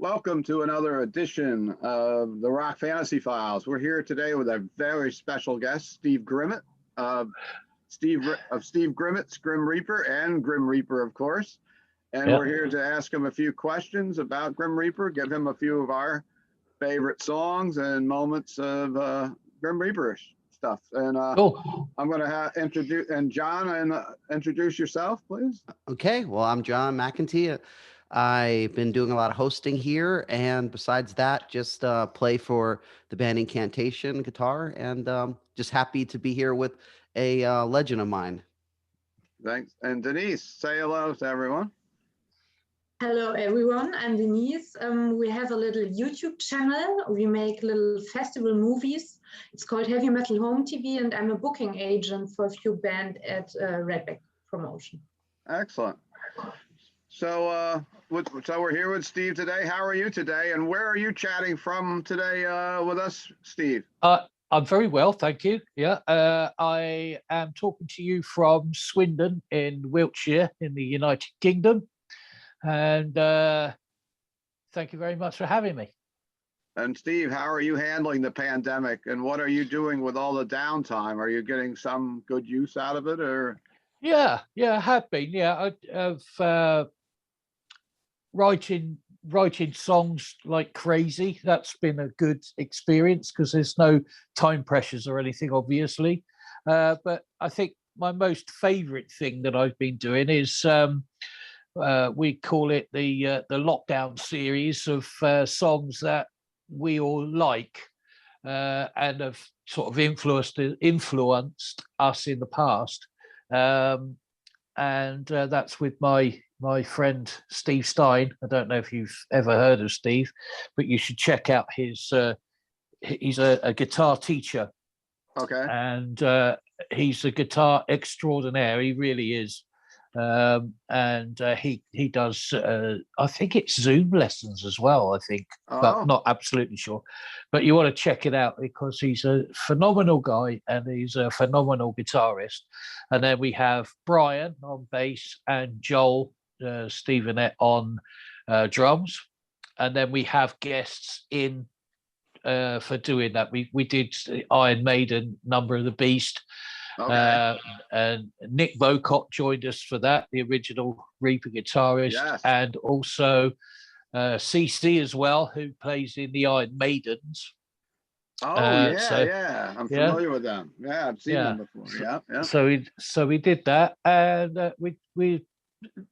Welcome to another edition of the Rock Fantasy Files. We're here today with a very special guest, Steve Grimmett, Steve Grimmett's Grim Reaper and Grim Reaper, of course. And we're here to ask him a few questions about Grim Reaper, give him a few of our favorite songs and moments of Grim Reaper stuff. And Cool. I'm going to introduce, and John, introduce yourself, please. Okay, well, I'm John McEntee. I've been doing a lot of hosting here, and besides that, just play for the band Incantation guitar, and just happy to be here with a legend of mine. Thanks. And Denise, say hello to everyone. Hello everyone, I'm Denise. We have a little YouTube channel. We make little festival movies. It's called Heavy Metal Home TV, and I'm a booking agent for a few bands at Redback Promotion. Excellent. So we're here with Steve today. How are you today? And where are you chatting from today with us, Steve? I'm very well, thank you. Yeah, I am talking to you from Swindon in Wiltshire in the United Kingdom. And thank you very much for having me. And Steve, how are you handling the pandemic? And what are you doing with all the downtime? Are you getting some good use out of it, or? Yeah, I have been. Yeah, I've writing songs like crazy. That's been a good experience because there's no time pressures or anything, obviously. But I think my most favorite thing that I've been doing is we call it the lockdown series of songs that we all like and have sort of influenced us in the past. And that's with my friend Steve Stein. I don't know if you've ever heard of Steve, but you should check out his. He's a guitar teacher. Okay. And he's a guitar extraordinaire. He really is. And he does. I think it's Zoom lessons as well. I think, but not absolutely sure. But you want to check it out because he's a phenomenal guy and he's a phenomenal guitarist. And then we have Brian on bass and Joel Stevenette on drums, and then we have guests in for doing that. We did Iron Maiden, Number of the Beast. Okay. And Nick Vocott joined us for that, the original Reaper guitarist. Yes. And also CC as well, who plays in the Iron Maidens. Oh, yeah. I'm familiar with them. Yeah, I've seen them before. Yeah. So we did that, and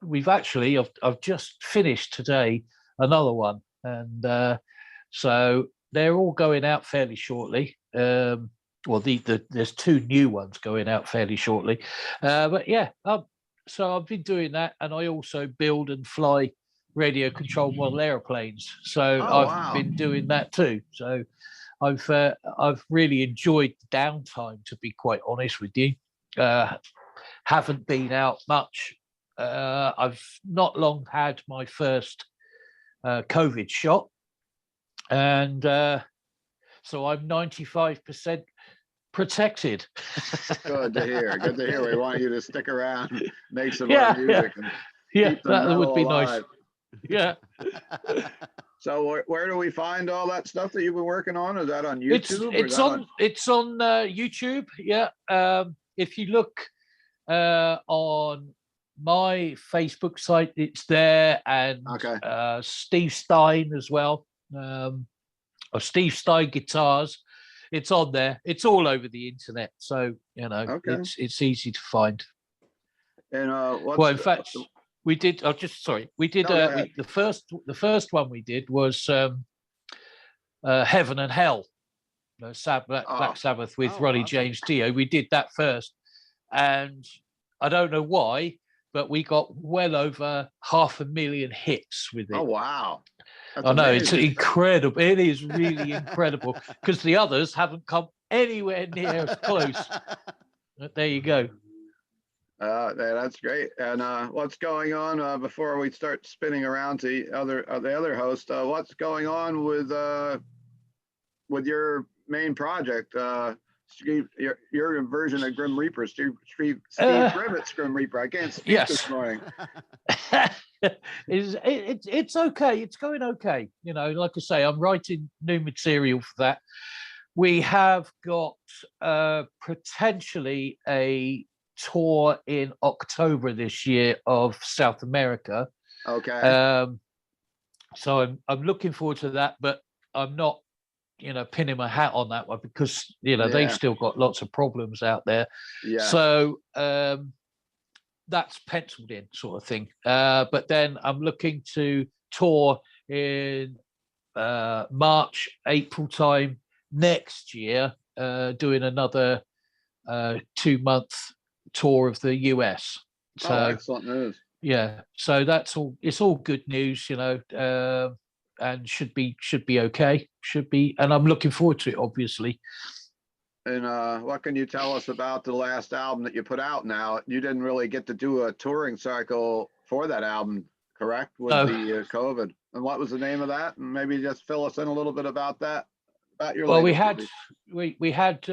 we've actually I've just finished today another one, and so they're all going out fairly shortly. Well, there's two new ones going out fairly shortly, but yeah. So I've been doing that, and I also build and fly radio-controlled model airplanes. So I've been doing that too. So I've really enjoyed the downtime, to be quite honest with you. Haven't been out much. I've not long had my first COVID shot, and so I'm 95% protected. Good to hear. Good to hear. We want you to stick around, make some more music. Yeah, that would be nice. Yeah. So where do we find all that stuff that you've been working on? Is that on YouTube? It's on YouTube. Yeah. If you look on my Facebook site, it's there, and Steve Stein as well. Or Steve Stein Guitars. It's on there. It's all over the internet, so it's easy to find. And well, in fact, we did. We did the first one we did was Heaven and Hell, Black Sabbath with Ronnie James Dio. We did that first, and I don't know why, but we got well over 500,000 hits with it. Oh wow! I know, it's incredible. It is really incredible because the others haven't come anywhere near as close. But there you go. That's great. And what's going on before we start spinning around to the other host? What's going on with your main project? Steve, your version of Grim Reaper, Steve Grimmett's Grim Reaper. I can't speak this morning. It's okay. It's going okay. You know, like I say, I'm writing new material for that. We have got potentially a tour in October this year of South America. Okay. So I'm looking forward to that, but I'm not, pinning my hat on that one because they've still got lots of problems out there. Yeah. So that's penciled in, sort of thing. But then I'm looking to tour in March, April time next year, doing another 2-month tour of the US. So excellent news. Yeah, so that's all. It's all good news, and should be okay. And I'm looking forward to it, obviously. And what can you tell us about the last album that you put out now? You didn't really get to do a touring cycle for that album, correct? With the COVID. And what was the name of that? And maybe just fill us in a little bit about that. About your Well, latest we had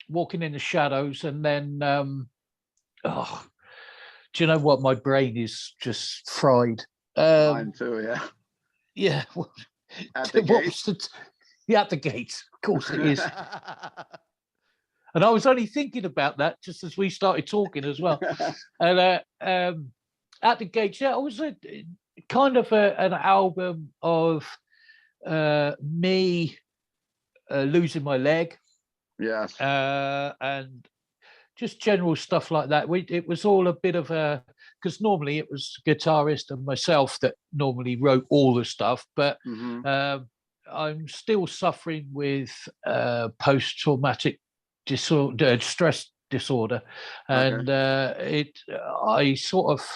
Walking in the Shadows, and then do you know what? My brain is just fried. Mine too, yeah. Yeah. At the gate? At the gate. Of course it is. And I was only thinking about that just as we started talking as well. And At the Gates, it was a kind of an album of me losing my leg. Yes. And just general stuff like that. It was all a bit of a, because normally it was the guitarist and myself that normally wrote all the stuff, but I'm still suffering with post-traumatic stress disorder, and I sort of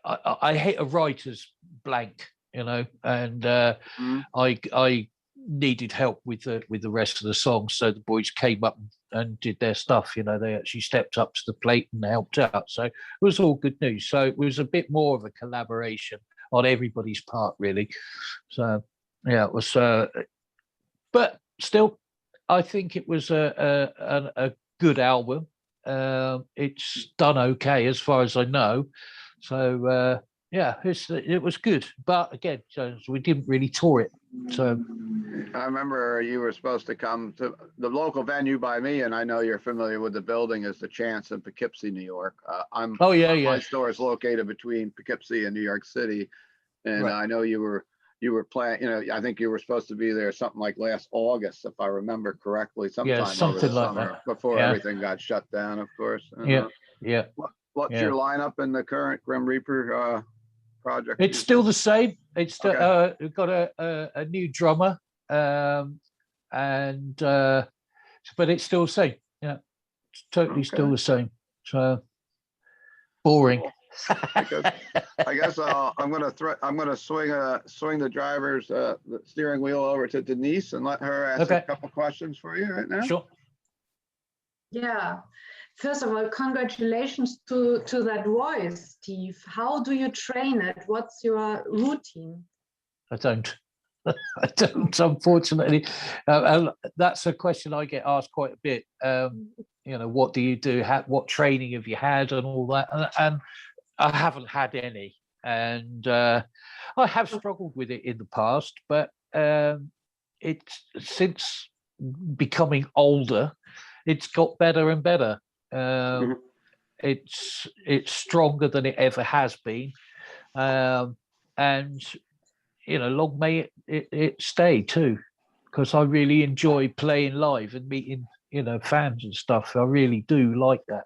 I hit a writer's blank, and I needed help with the rest of the songs, so the boys came up and did their stuff. They actually stepped up to the plate and helped out, so it was all good news. So it was a bit more of a collaboration on everybody's part, really. So yeah, it was but still I think it was a good album. It's done okay as far as I know, so yeah, it was good, but again, so we didn't really tour it. So I remember you were supposed to come to the local venue by me, and I know you're familiar with the building, is the Chance in Poughkeepsie, New York. My store is located between Poughkeepsie and New York City, and I know you were planning. I think you were supposed to be there something like last August, if I remember correctly, sometime over the summer before everything got shut down, of course. And, What's your lineup in the current Grim Reaper project? It's still the same. It's still, we've got a new drummer, but it's still the same. Yeah, it's totally still the same. So boring. Cool. I guess I'm gonna swing the driver's the steering wheel over to Denise and let her ask a couple questions for you right now. Sure. Yeah. First of all, congratulations to that voice, Steve. How do you train it? What's your routine? I don't, unfortunately. That's a question I get asked quite a bit. What do you do? What training have you had and all that? And I haven't had any. And I have struggled with it in the past, but it's since becoming older, it's got better and better. It's stronger than it ever has been, and long may it stay too, because I really enjoy playing live and meeting fans and stuff. I really do like that.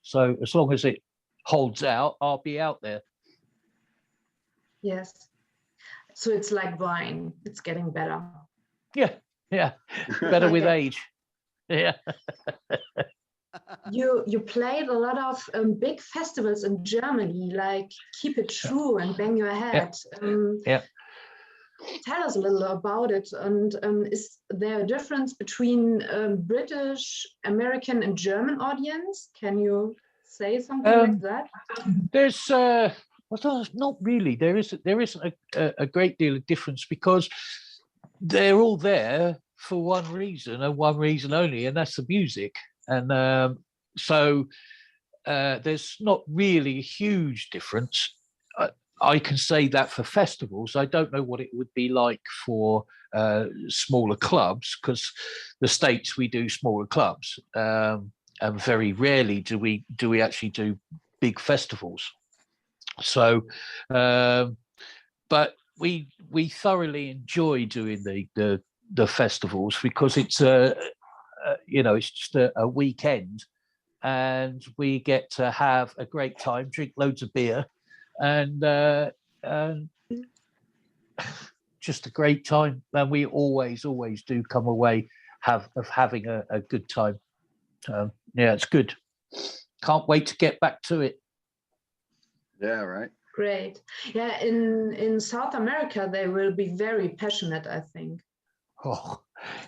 So as long as it holds out, I'll be out there. Yes. So it's like wine; it's getting better. Yeah, better with age. Yeah. You played a lot of big festivals in Germany, like Keep It True and Bang Your Head. Tell us a little about it. And is there a difference between British, American, and German audience? Can you say something like that? There's not really. There isn't a great deal of difference, because they're all there for one reason and one reason only, and that's the music. And so there's not really a huge difference. I can say that for festivals. I don't know what it would be like for smaller clubs, because the States we do smaller clubs, and very rarely do we actually do big festivals. So, but we thoroughly enjoy doing the festivals, because it's it's just a weekend, and we get to have a great time, drink loads of beer, and just a great time. And we always do come away having a good time. Yeah, it's good. Can't wait to get back to it. Yeah, right. Great. Yeah, in South America, they will be very passionate, I think. Oh,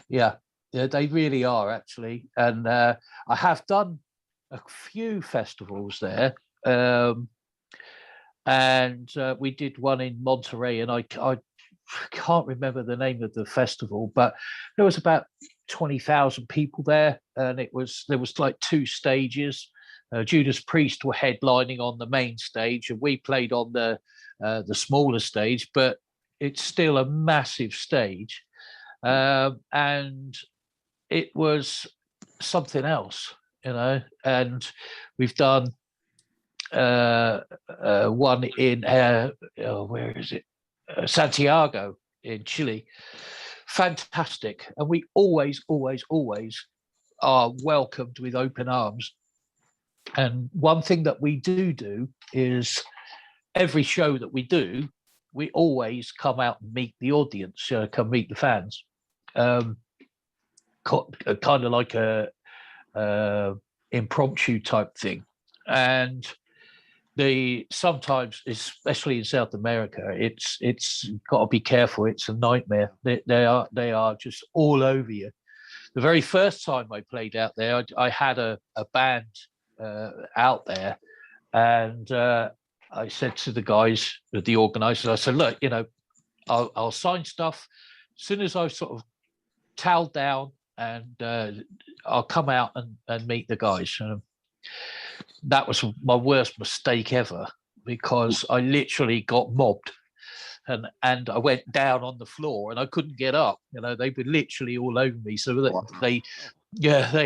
yeah, they really are, actually. And I have done a few festivals there. And we did one in Monterey, and I can't remember the name of the festival, but there was about 20,000 people there, and there was like two stages. Judas Priest were headlining on the main stage, and we played on the smaller stage, but it's still a massive stage, and it was something else, And we've done one in where is it? Santiago in Chile. Fantastic, and we always are welcomed with open arms. And one thing that we do is every show that we do, we always come out and meet the audience, come meet the fans, kind of like a impromptu type thing. And sometimes, especially in South America, it's got to be careful. It's a nightmare. They are just all over you. The very first time I played out there, I had a band out there, and I said to the guys, the organisers, I said, look, I'll sign stuff as soon as I've sort of toweled down, and I'll come out and meet the guys. That was my worst mistake ever, because I literally got mobbed, and I went down on the floor and I couldn't get up. They were literally all over me. So they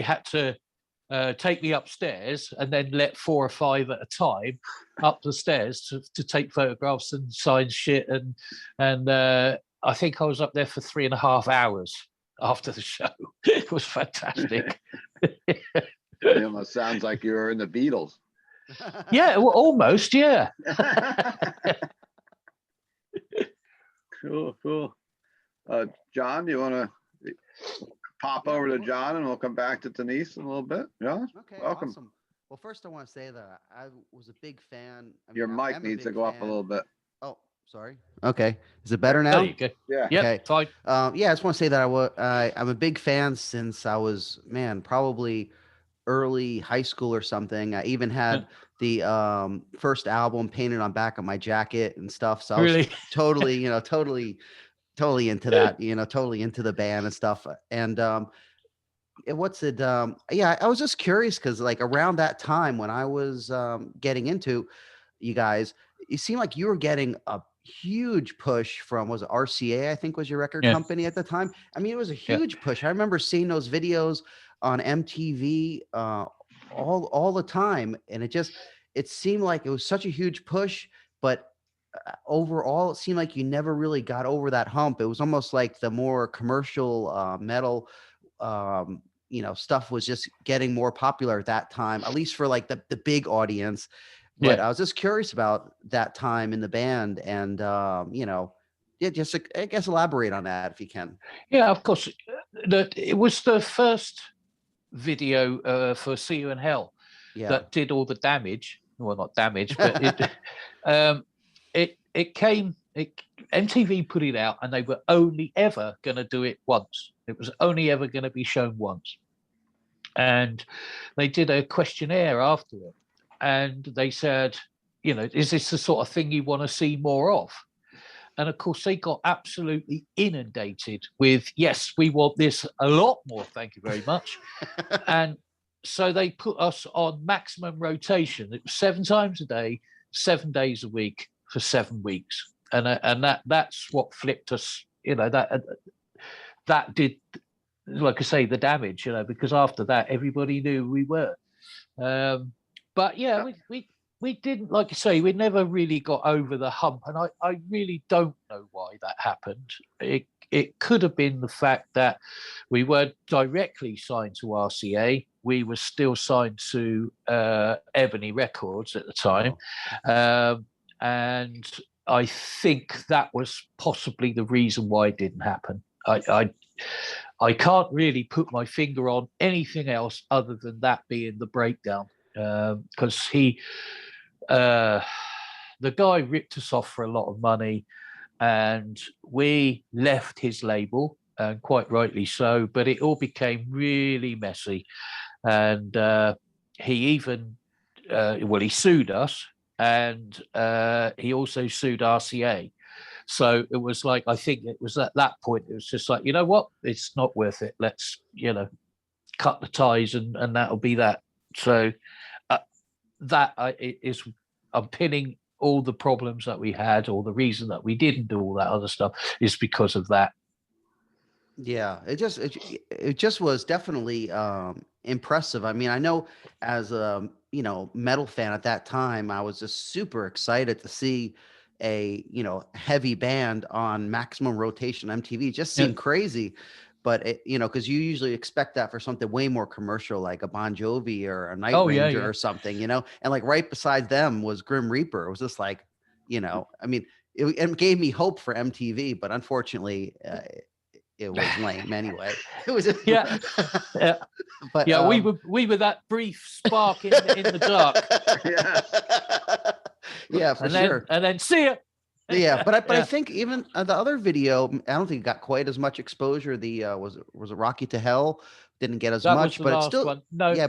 had to take me upstairs, and then let 4 or 5 at a time up the stairs to take photographs and sign shit. And I think I was up there for 3.5 hours after the show. It was fantastic. It almost sounds like you were in the Beatles. Yeah, well, almost, yeah. Cool. John, you want to pop over to John, and we'll come back to Denise in a little bit? John? Okay, welcome. Awesome. Well, first I want to say that I was a big fan. Your mic needs to go up a little bit. Oh, sorry. Okay. Is it better now? There you go. Yeah. Yep, okay. fine. Yeah, I just want to say that I'm a big fan since I was, probably early high school or something. I even had the first album painted on back of my jacket and stuff. So I was totally into that, totally into the band and stuff. And yeah, I was just curious, because like around that time when I was getting into you guys, it seemed like you were getting a huge push from, was it RCA, I think was your record company at the time. I mean, it was a huge push. I remember seeing those videos on MTV all the time, and it seemed like it was such a huge push, but overall it seemed like you never really got over that hump. It was almost like the more commercial metal stuff was just getting more popular at that time, at least for like the big audience. But I was just curious about that time in the band, and just I guess elaborate on that if you can. Yeah, of course. It was the first video for See You in Hell that did all the damage. Well, not damage, but MTV put it out, and they were only ever going to do it once. It was only ever going to be shown once. And they did a questionnaire after it, and they said, is this the sort of thing you want to see more of? And of course, they got absolutely inundated with, yes, we want this a lot more. Thank you very much. And so they put us on maximum rotation. It was 7 times a day, 7 days a week for 7 weeks, and that's what flipped us. That did, like I say, the damage. Because after that, everybody knew we were. But yeah, we didn't, like I say, we never really got over the hump, and I really don't know why that happened. It could have been the fact that we weren't directly signed to RCA. We were still signed to Ebony Records at the time, and I think that was possibly the reason why it didn't happen. I can't really put my finger on anything else other than that being the breakdown, because the guy ripped us off for a lot of money, and we left his label, and quite rightly so, but it all became really messy. And he even, he sued us, and he also sued RCA. So it was like, I think it was at that point, it was just like, you know what, it's not worth it. Let's, cut the ties, and that'll be that. So I'm pinning all the problems that we had, or the reason that we didn't do all that other stuff, is because of that. Yeah, it just was definitely impressive. I mean, I know as a metal fan at that time, I was just super excited to see a heavy band on maximum rotation MTV. It just seemed crazy. But because you usually expect that for something way more commercial, like a Bon Jovi or a Night Ranger or something, and like right beside them was Grim Reaper. It was just like, I mean, it gave me hope for MTV, but unfortunately, it was lame anyway. It was but we were that brief spark in the dark. Yeah, for sure. And then see ya. Yeah, but I think even the other video, I don't think it got quite as much exposure. The was it Rocky to Hell? Didn't get as much, but it still but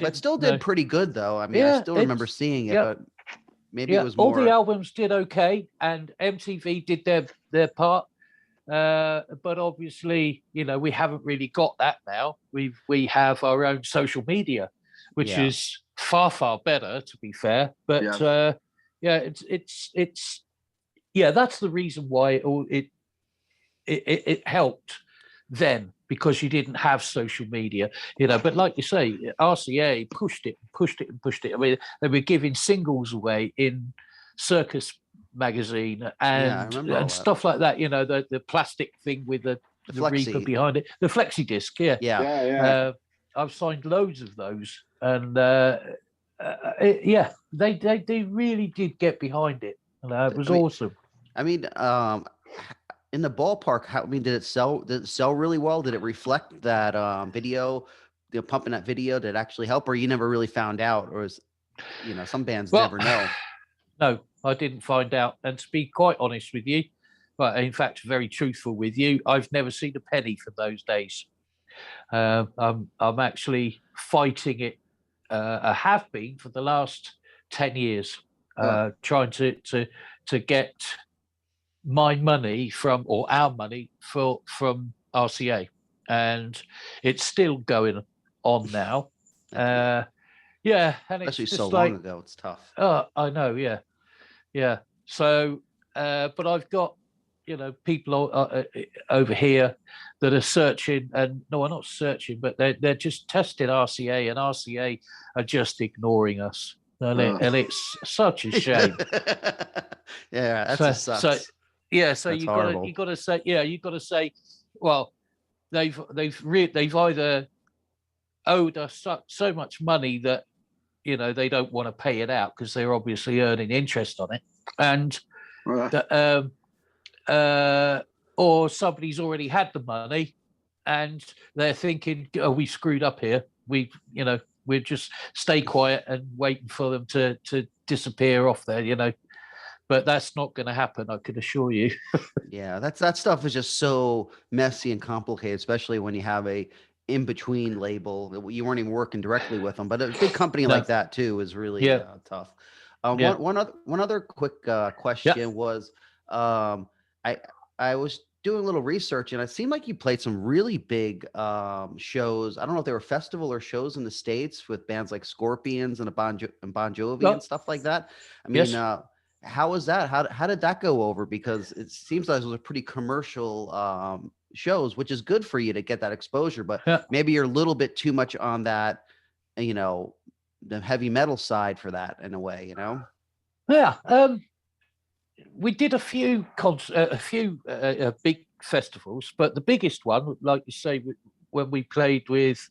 it still did pretty good though. I mean, I still remember seeing it, but maybe it was more. All the albums did okay, and MTV did their part. But obviously, we haven't really got that now. We have our own social media, which is far better, to be fair. But it's that's the reason why it helped then, because you didn't have social media, But like you say, RCA pushed it. I mean, they were giving singles away in Circus magazine and stuff like that. The plastic thing with the Reaper behind it, the flexi disc. I've signed loads of those, and they really did get behind it. It was awesome. I mean, in the ballpark, did it sell really well? Did it reflect that video, pumping that video? Did it actually help, or you never really found out, or is some bands never know? No, I didn't find out. And to be quite honest with you, but in fact, very truthful with you, I've never seen a penny for those days. I'm actually fighting it. I have been for the last 10 years, trying to get my money or our money from RCA, and it's still going on now. And especially it's so like, long ago, it's tough. I know, yeah. So, but I've got people over here that are searching, and no, I'm not searching, but they're just testing RCA, and RCA are just ignoring us, and it's such a shame. Sucks. So you got to say, well, they've either owed us so much money that they don't want to pay it out because they're obviously earning interest on it, and or somebody's already had the money and they're thinking, oh, we screwed up here. We'll just stay quiet and waiting for them to disappear off there, But that's not going to happen, I can assure you. Yeah, that stuff is just so messy and complicated, especially when you have a in-between label. You weren't even working directly with them, but a big company like that too is really tough. One other quick question was, I was doing a little research, and it seemed like you played some really big shows. I don't know if they were festival or shows in the States with bands like Scorpions and Bon Jovi and stuff like that. I mean, Yes. how was that? How did that go over? Because it seems like those are pretty commercial shows, which is good for you to get that exposure. But Yeah. maybe you're a little bit too much on that, the heavy metal side for that in a way, Yeah. We did a few big festivals, but the biggest one, like you say, when we played with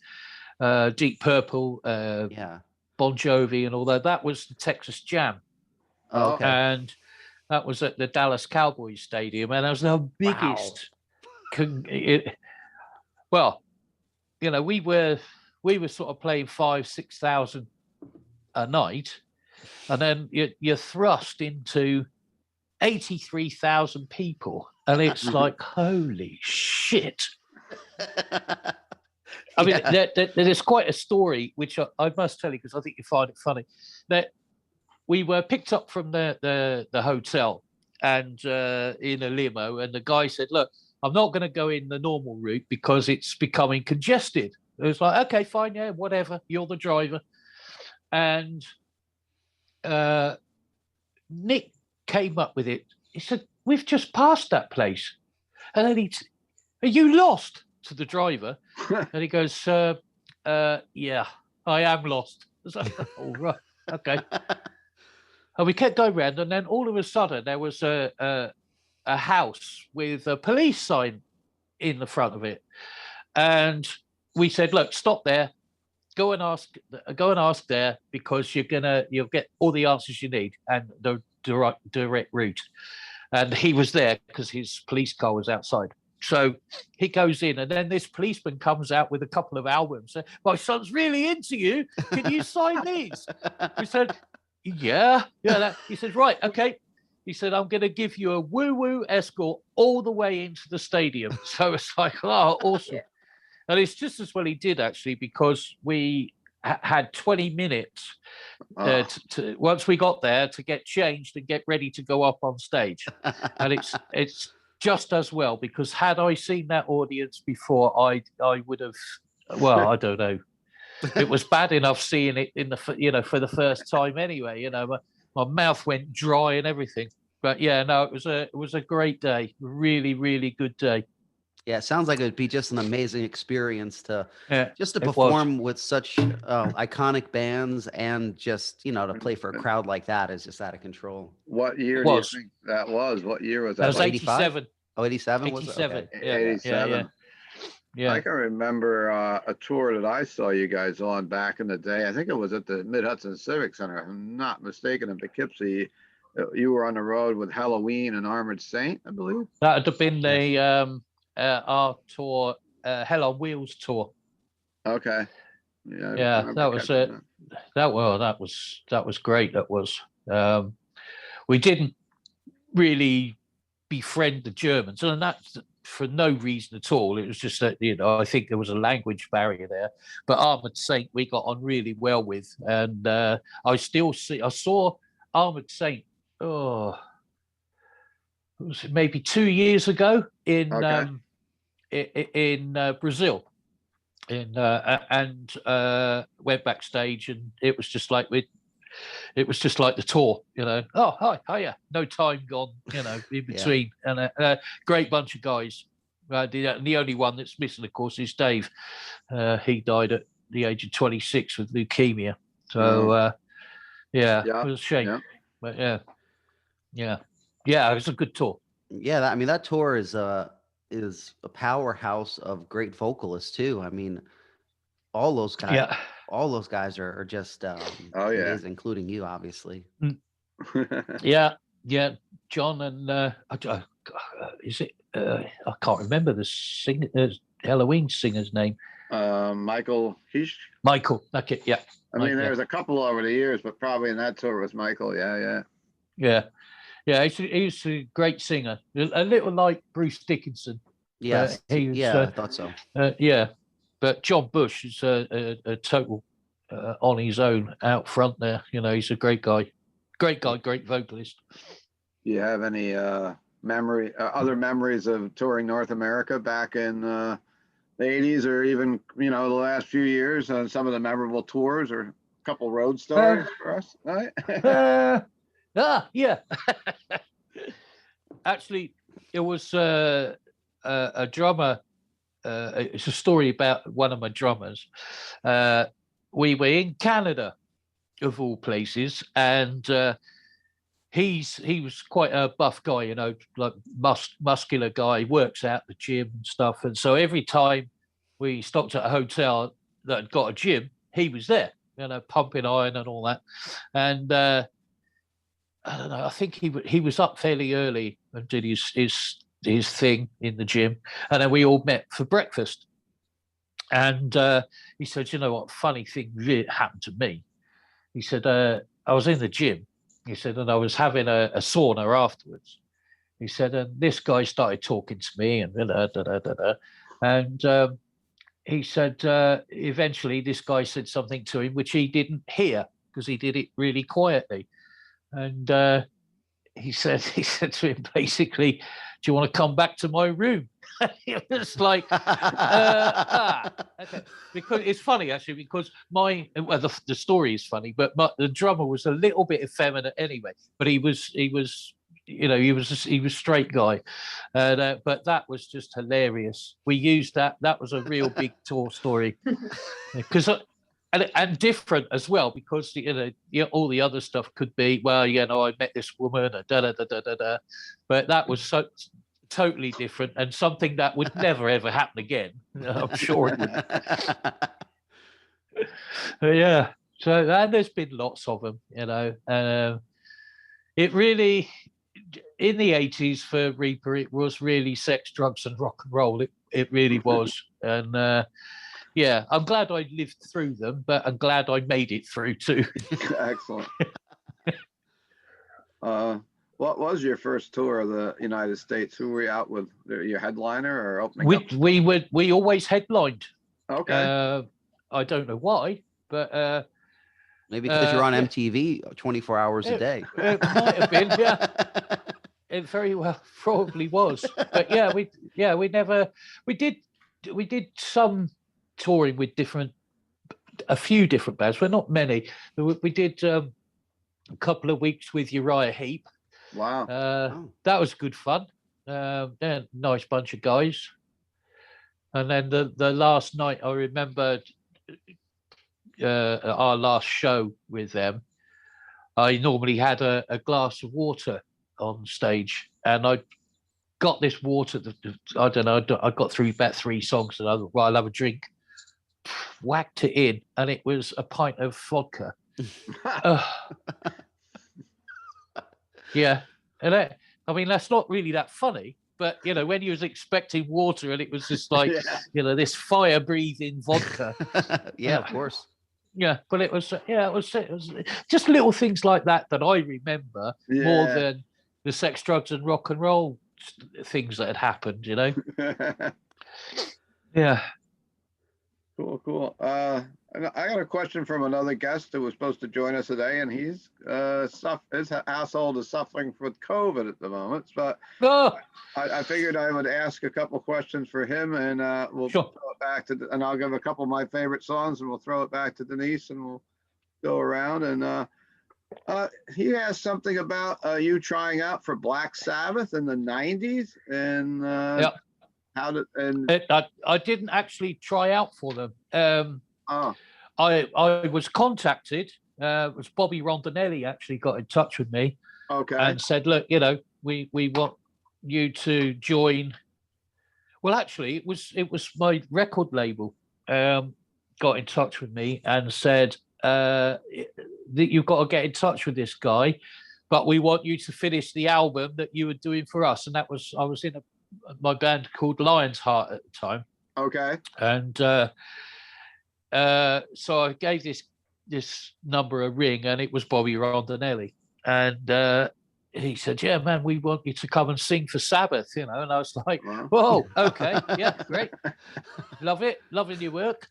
Deep Purple, Bon Jovi, and all that was the Texas Jam. Oh, okay. And that was at the Dallas Cowboys Stadium, and that was the biggest. Wow. We were sort of playing 5,000-6,000 a night, and then you're thrust into 83,000 people, and it's like, holy shit. I mean, there's quite a story which I must tell you because I think you find it funny. That we were picked up from the hotel and in a limo, and the guy said, "Look, I'm not going to go in the normal route because it's becoming congested." It was like, "Okay, fine, yeah, whatever. You're the driver." And Nick came up with it. He said, "We've just passed that place." And then "Are you lost?" to the driver. And he goes, "Yeah, I am lost." I was like, "All right, okay." And we kept going around, and then all of a sudden there was a house with a police sign in the front of it. And we said, "Look, stop there. Go and ask there because you'll get all the answers you need and the direct route." And he was there because his police car was outside. So he goes in, and then this policeman comes out with a couple of albums. "My son's really into you. Can you sign these?" We said, yeah. He said, "Right, okay." He said, "I'm going to give you a woo-woo escort all the way into the stadium." So it's like, oh, awesome. Yeah. And it's just as well he did, actually, because we had 20 minutes to once we got there to get changed and get ready to go up on stage. And it's just as well, because had I seen that audience before, I would have, well, I don't know. It was bad enough seeing it in for the first time anyway. My mouth went dry and everything. But yeah, no, it was a great day. Really, really good day. Yeah, it sounds like it'd be just an amazing experience to perform with such iconic bands, and just to play for a crowd like that is just out of control. What year do you think that was? What year was that? That was 87. Oh, 87 was 87. Okay. Yeah, 87. Yeah. I can remember a tour that I saw you guys on back in the day. I think it was at the Mid-Hudson Civic Center, if I'm not mistaken, in Poughkeepsie. You were on the road with Halloween and Armored Saint, I believe. That would have been the our tour, Hell on Wheels tour. Okay. Yeah, that was it. That was great. That was. We didn't really befriend the Germans, and that's for no reason at all. It was just that I think there was a language barrier there. But Armored Saint we got on really well with, and I saw Armored Saint. Oh, was it maybe 2 years ago in Brazil, and went backstage, and it was just like the tour, Oh, hi, hiya, no time gone, in between, and a great bunch of guys. The only one that's missing, of course, is Dave. He died at the age of 26 with leukemia. So, it was a shame. Yeah. But yeah, it was a good tour. Yeah, that tour is a powerhouse of great vocalists too. I mean, all those guys are just amazing, including you, obviously. Yeah, John and is it? I can't remember the Halloween singer's name. Michael Heisch. Michael, okay, yeah. I mean, there's a couple over the years, but probably in that tour was Michael. Yeah, he's a great singer, a little like Bruce Dickinson. Yes, I thought so. But John Bush is a total on his own out front there. He's a great guy, great vocalist. Do you have any other memories of touring North America back in the 80s, or even, the last few years on some of the memorable tours, or a couple road stories for us, right? Yeah. Actually, it was a drummer. It's a story about one of my drummers. We were in Canada, of all places, and he was quite a buff guy, like muscular guy, works out the gym and stuff. And so every time we stopped at a hotel that had got a gym, he was there, pumping iron and all that. And I don't know, I think he was up fairly early and did his thing in the gym, and then we all met for breakfast. And he said, "You know what? Funny thing really happened to me." He said, "I was in the gym." He said, "and I was having a sauna afterwards." He said, "and this guy started talking to me, and and he said, eventually this guy said something to him which he didn't hear because he did it really quietly, and he said to him basically, 'Do you want to come back to my room?'" It was like, okay. Because it's funny actually, because the story is funny, but the drummer was a little bit effeminate anyway. But he was he was a straight guy, and but that was just hilarious. We used that. That was a real big tour story, because. And different as well, because all the other stuff could be, well, I met this woman, but that was so totally different and something that would never ever happen again. I'm sure it wouldn't. Yeah. So there's been lots of them, it really, in the 80s for Reaper, it was really sex, drugs, and rock and roll. It really was, and. Yeah, I'm glad I lived through them, but I'm glad I made it through too. Excellent. What was your first tour of the United States? Who were you out with? Your headliner or opening up? We always headlined. Okay. I don't know why, but maybe because you're on MTV 24 hours a day. It might have been, yeah. It very well probably was, but yeah, we did some touring with a few different bands, but not many. We did a couple of weeks with Uriah Heep. Wow. That was good fun. They're a nice bunch of guys. And then the last night, I remember our last show with them, I normally had a glass of water on stage, and I got this water, I don't know, I got through about 3 songs, and I'll have a drink. Whacked it in, and it was a pint of vodka. Yeah, and that's not really that funny, but when you was expecting water and it was just like this fire-breathing vodka. Yeah, of course. Yeah, but it was just little things like that I remember more than the sex, drugs, and rock and roll things that had happened. Yeah. Cool. I got a question from another guest who was supposed to join us today, and his household is suffering with COVID at the moment. But I figured I would ask a couple questions for him, and we'll throw it back and I'll give a couple of my favorite songs, and we'll throw it back to Denise, and we'll go around. And he asked something about you trying out for Black Sabbath in the 90s, and I didn't actually try out for them. I was contacted. It was Bobby Rondinelli actually got in touch with me, and said, "Look, we want you to join." Well, actually, it was my record label got in touch with me and said that you've got to get in touch with this guy, but we want you to finish the album that you were doing for us. And I was in my band called Lion's Heart at the time. Okay. And so I gave this number a ring, and it was Bobby Rondinelli. And he said, "Yeah, man, we want you to come and sing for Sabbath," And I was like, "Whoa, okay, yeah, great. Love it, loving your work."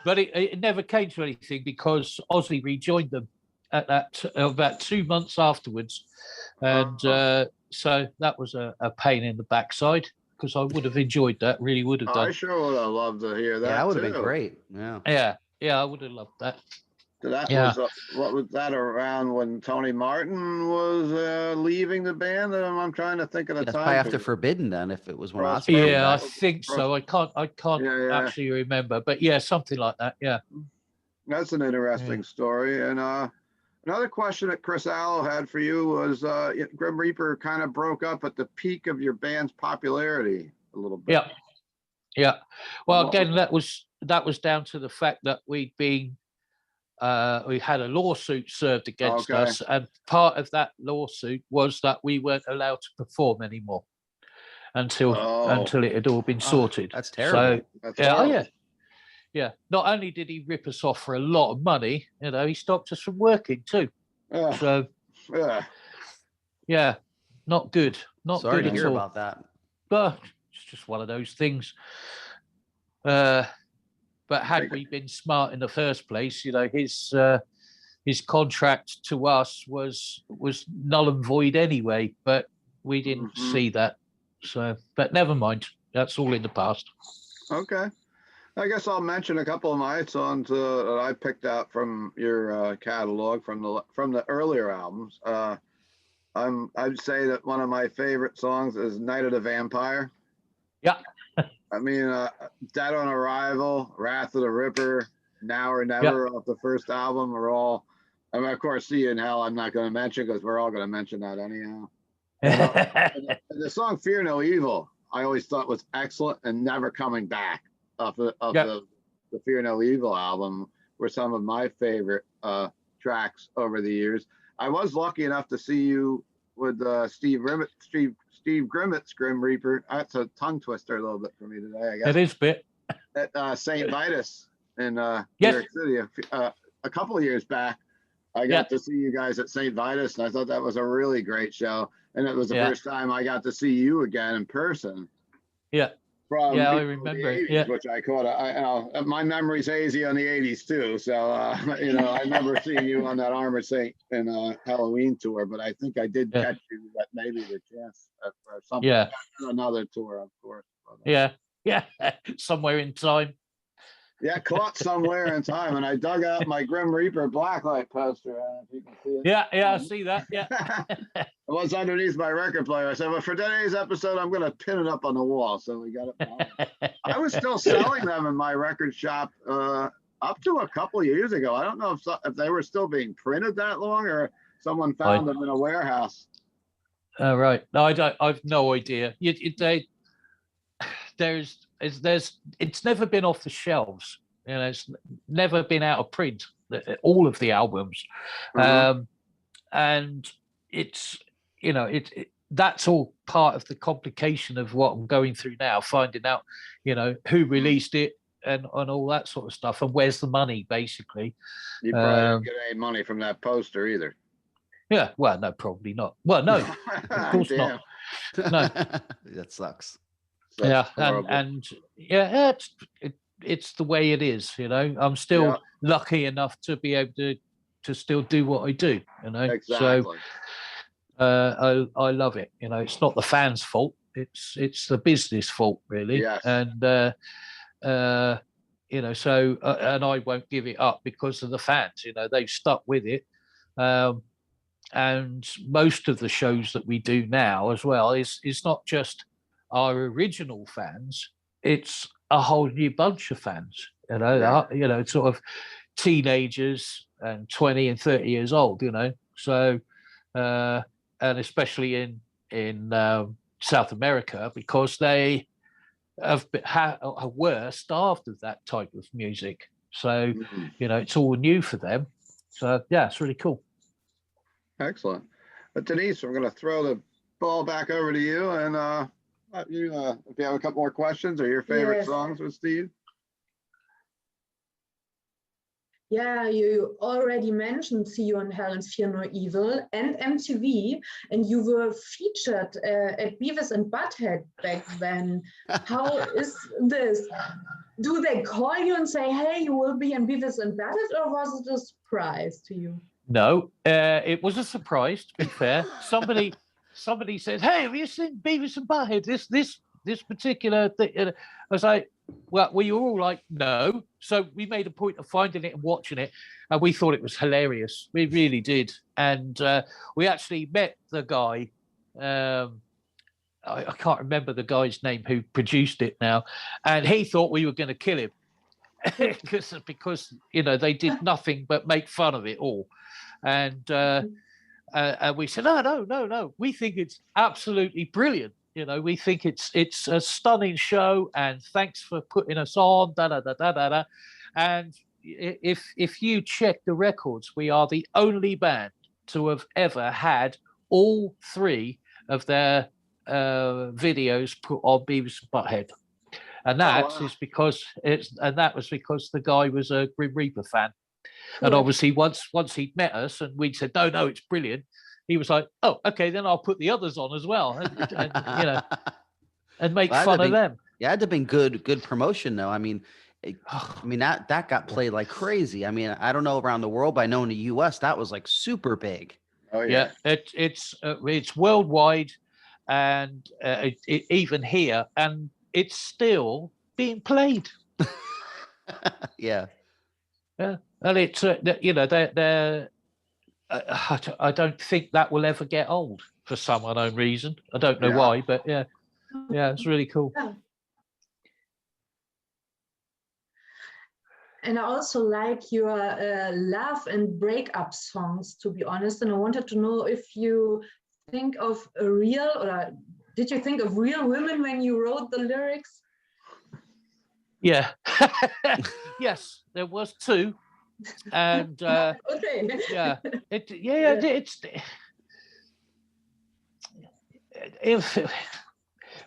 But it never came to anything because Ozzy rejoined them at that about 2 months afterwards. And so that was a pain in the backside because I would have enjoyed that. Really would have done. I sure would have loved to hear that. Yeah, that would have too. been great. Yeah. Yeah, I would have loved that. So that Yeah. was what was that around when Tony Martin was leaving the band? I'm trying to think of the That's time. probably after period. Forbidden then, if it was when Cross- Osbourne was Yeah, I back. think so. I can't Yeah. actually remember, but yeah, something like that. Yeah. That's an interesting story. And another question that Chris Allo had for you was Grim Reaper kind of broke up at the peak of your band's popularity a little bit. Yeah. Well, What again, that was down to the fact that we had a lawsuit served against Okay. us, and part of that lawsuit was that we weren't allowed to perform anymore until it had all been sorted. That's terrible. So That's yeah, horrible. yeah. Not only did he rip us off for a lot of money, he stopped us from working too. Ugh. So Ugh. yeah, not good. Not Sorry good to at hear all. about that. But it's just one of those things. But had we been smart in the first place, his contract to us was null and void anyway. But we didn't see that. So, but never mind. That's all in the past. Okay. I guess I'll mention a couple of my songs that I picked out from your catalog from the earlier albums. I'd say that one of my favorite songs is "Night of the Vampire." Yeah. I mean, "Dead on Arrival," "Wrath of the Ripper," "Now or Never" off the first album are all. I mean, of course, "See You in Hell" I'm not going to mention because we're all going to mention that anyhow. And the song "Fear No Evil" I always thought was excellent and "Never Coming Back" of the Fear No Evil album were some of my favorite tracks over the years. I was lucky enough to see you with Steve Grimmett's Grim Reaper. That's a tongue twister a little bit for me today, I guess. It is a bit. At St. Vitus in New York City a couple of years back. I got to see you guys at St. Vitus, and I thought that was a really great show. And it was the first time I got to see you again in person. Yeah. From I remember. 80s, which I caught. My memory's hazy on the 80s too. So I remember seeing you on that Armored Saint and Halloween tour, but I think I did catch you at maybe the chance or something. Yeah. Another tour, of course. Yeah. Somewhere in time. Yeah, caught somewhere in time, and I dug out my Grim Reaper blacklight poster. If you can see it. Yeah, I see that. Yeah. It was underneath my record player. I said, well, for today's episode, I'm going to pin it up on the wall. So we got it. I was still selling them in my record shop up to a couple of years ago. I don't know if they were still being printed that long or someone found them in a warehouse. Right. No, I don't. I've no idea. It's never been off the shelves. It's never been out of print. All of the albums, and it's that's all part of the complication of what I'm going through now, finding out who released it and all that sort of stuff, and where's the money basically. You probably didn't get any money from that poster either. Yeah, well, no, probably not. Well, no, of course not. No, that sucks. That's it's the way it is. I'm still lucky enough to be able to still do what I do. Exactly. So I love it. It's not the fans' fault. It's the business fault, really. Yes. And so and I won't give it up because of the fans. They've stuck with it. And most of the shows that we do now as well is not just our original fans, it's a whole new bunch of fans, sort of teenagers and 20 and 30 years old, so and especially in South America, because they were starved of that type of music, so it's all new for them. So yeah, it's really cool. Excellent. Denise, we're going to throw the ball back over to you, and if you have a couple more questions or your favorite songs with Steve. Yeah, you already mentioned "See You in Hell" and "Fear No Evil" and MTV, and you were featured at Beavis and Butthead back then. How is this? Do they call you and say, "Hey, you will be in Beavis and Butthead," or was it a surprise to you? No, it was a surprise. To be fair, somebody says, "Hey, have you seen Beavis and Butthead? This particular thing?" I was like, "Well, we were all like, no." So we made a point of finding it and watching it, and we thought it was hilarious. We really did, and we actually met the guy. I can't remember the guy's name who produced it now, and he thought we were going to kill him because they did nothing but make fun of it all, and we said no, we think it's absolutely brilliant. We think it's a stunning show, and thanks for putting us on. And if you check the records, we are the only band to have ever had all 3 of their videos put on Beavis and Butthead, and that is because that was because the guy was a Grim Reaper fan, and obviously once he'd met us and we'd said no, it's brilliant, he was like, oh, okay, then I'll put the others on as well, and make fun of them. Yeah, it'd have been good promotion though. I mean, that got played like crazy. I mean, I don't know around the world, but I know in the U.S. that was like super big. Oh yeah, it's worldwide. And even here, and it's still being played. Yeah, and it's they're I don't think that will ever get old for some unknown reason. I don't know why, but yeah, it's really cool. Yeah. And I also like your love and breakup songs, to be honest. And I wanted to know if you think of did you think of real women when you wrote the lyrics? Yeah. Yes, there was 2, and okay. Yeah,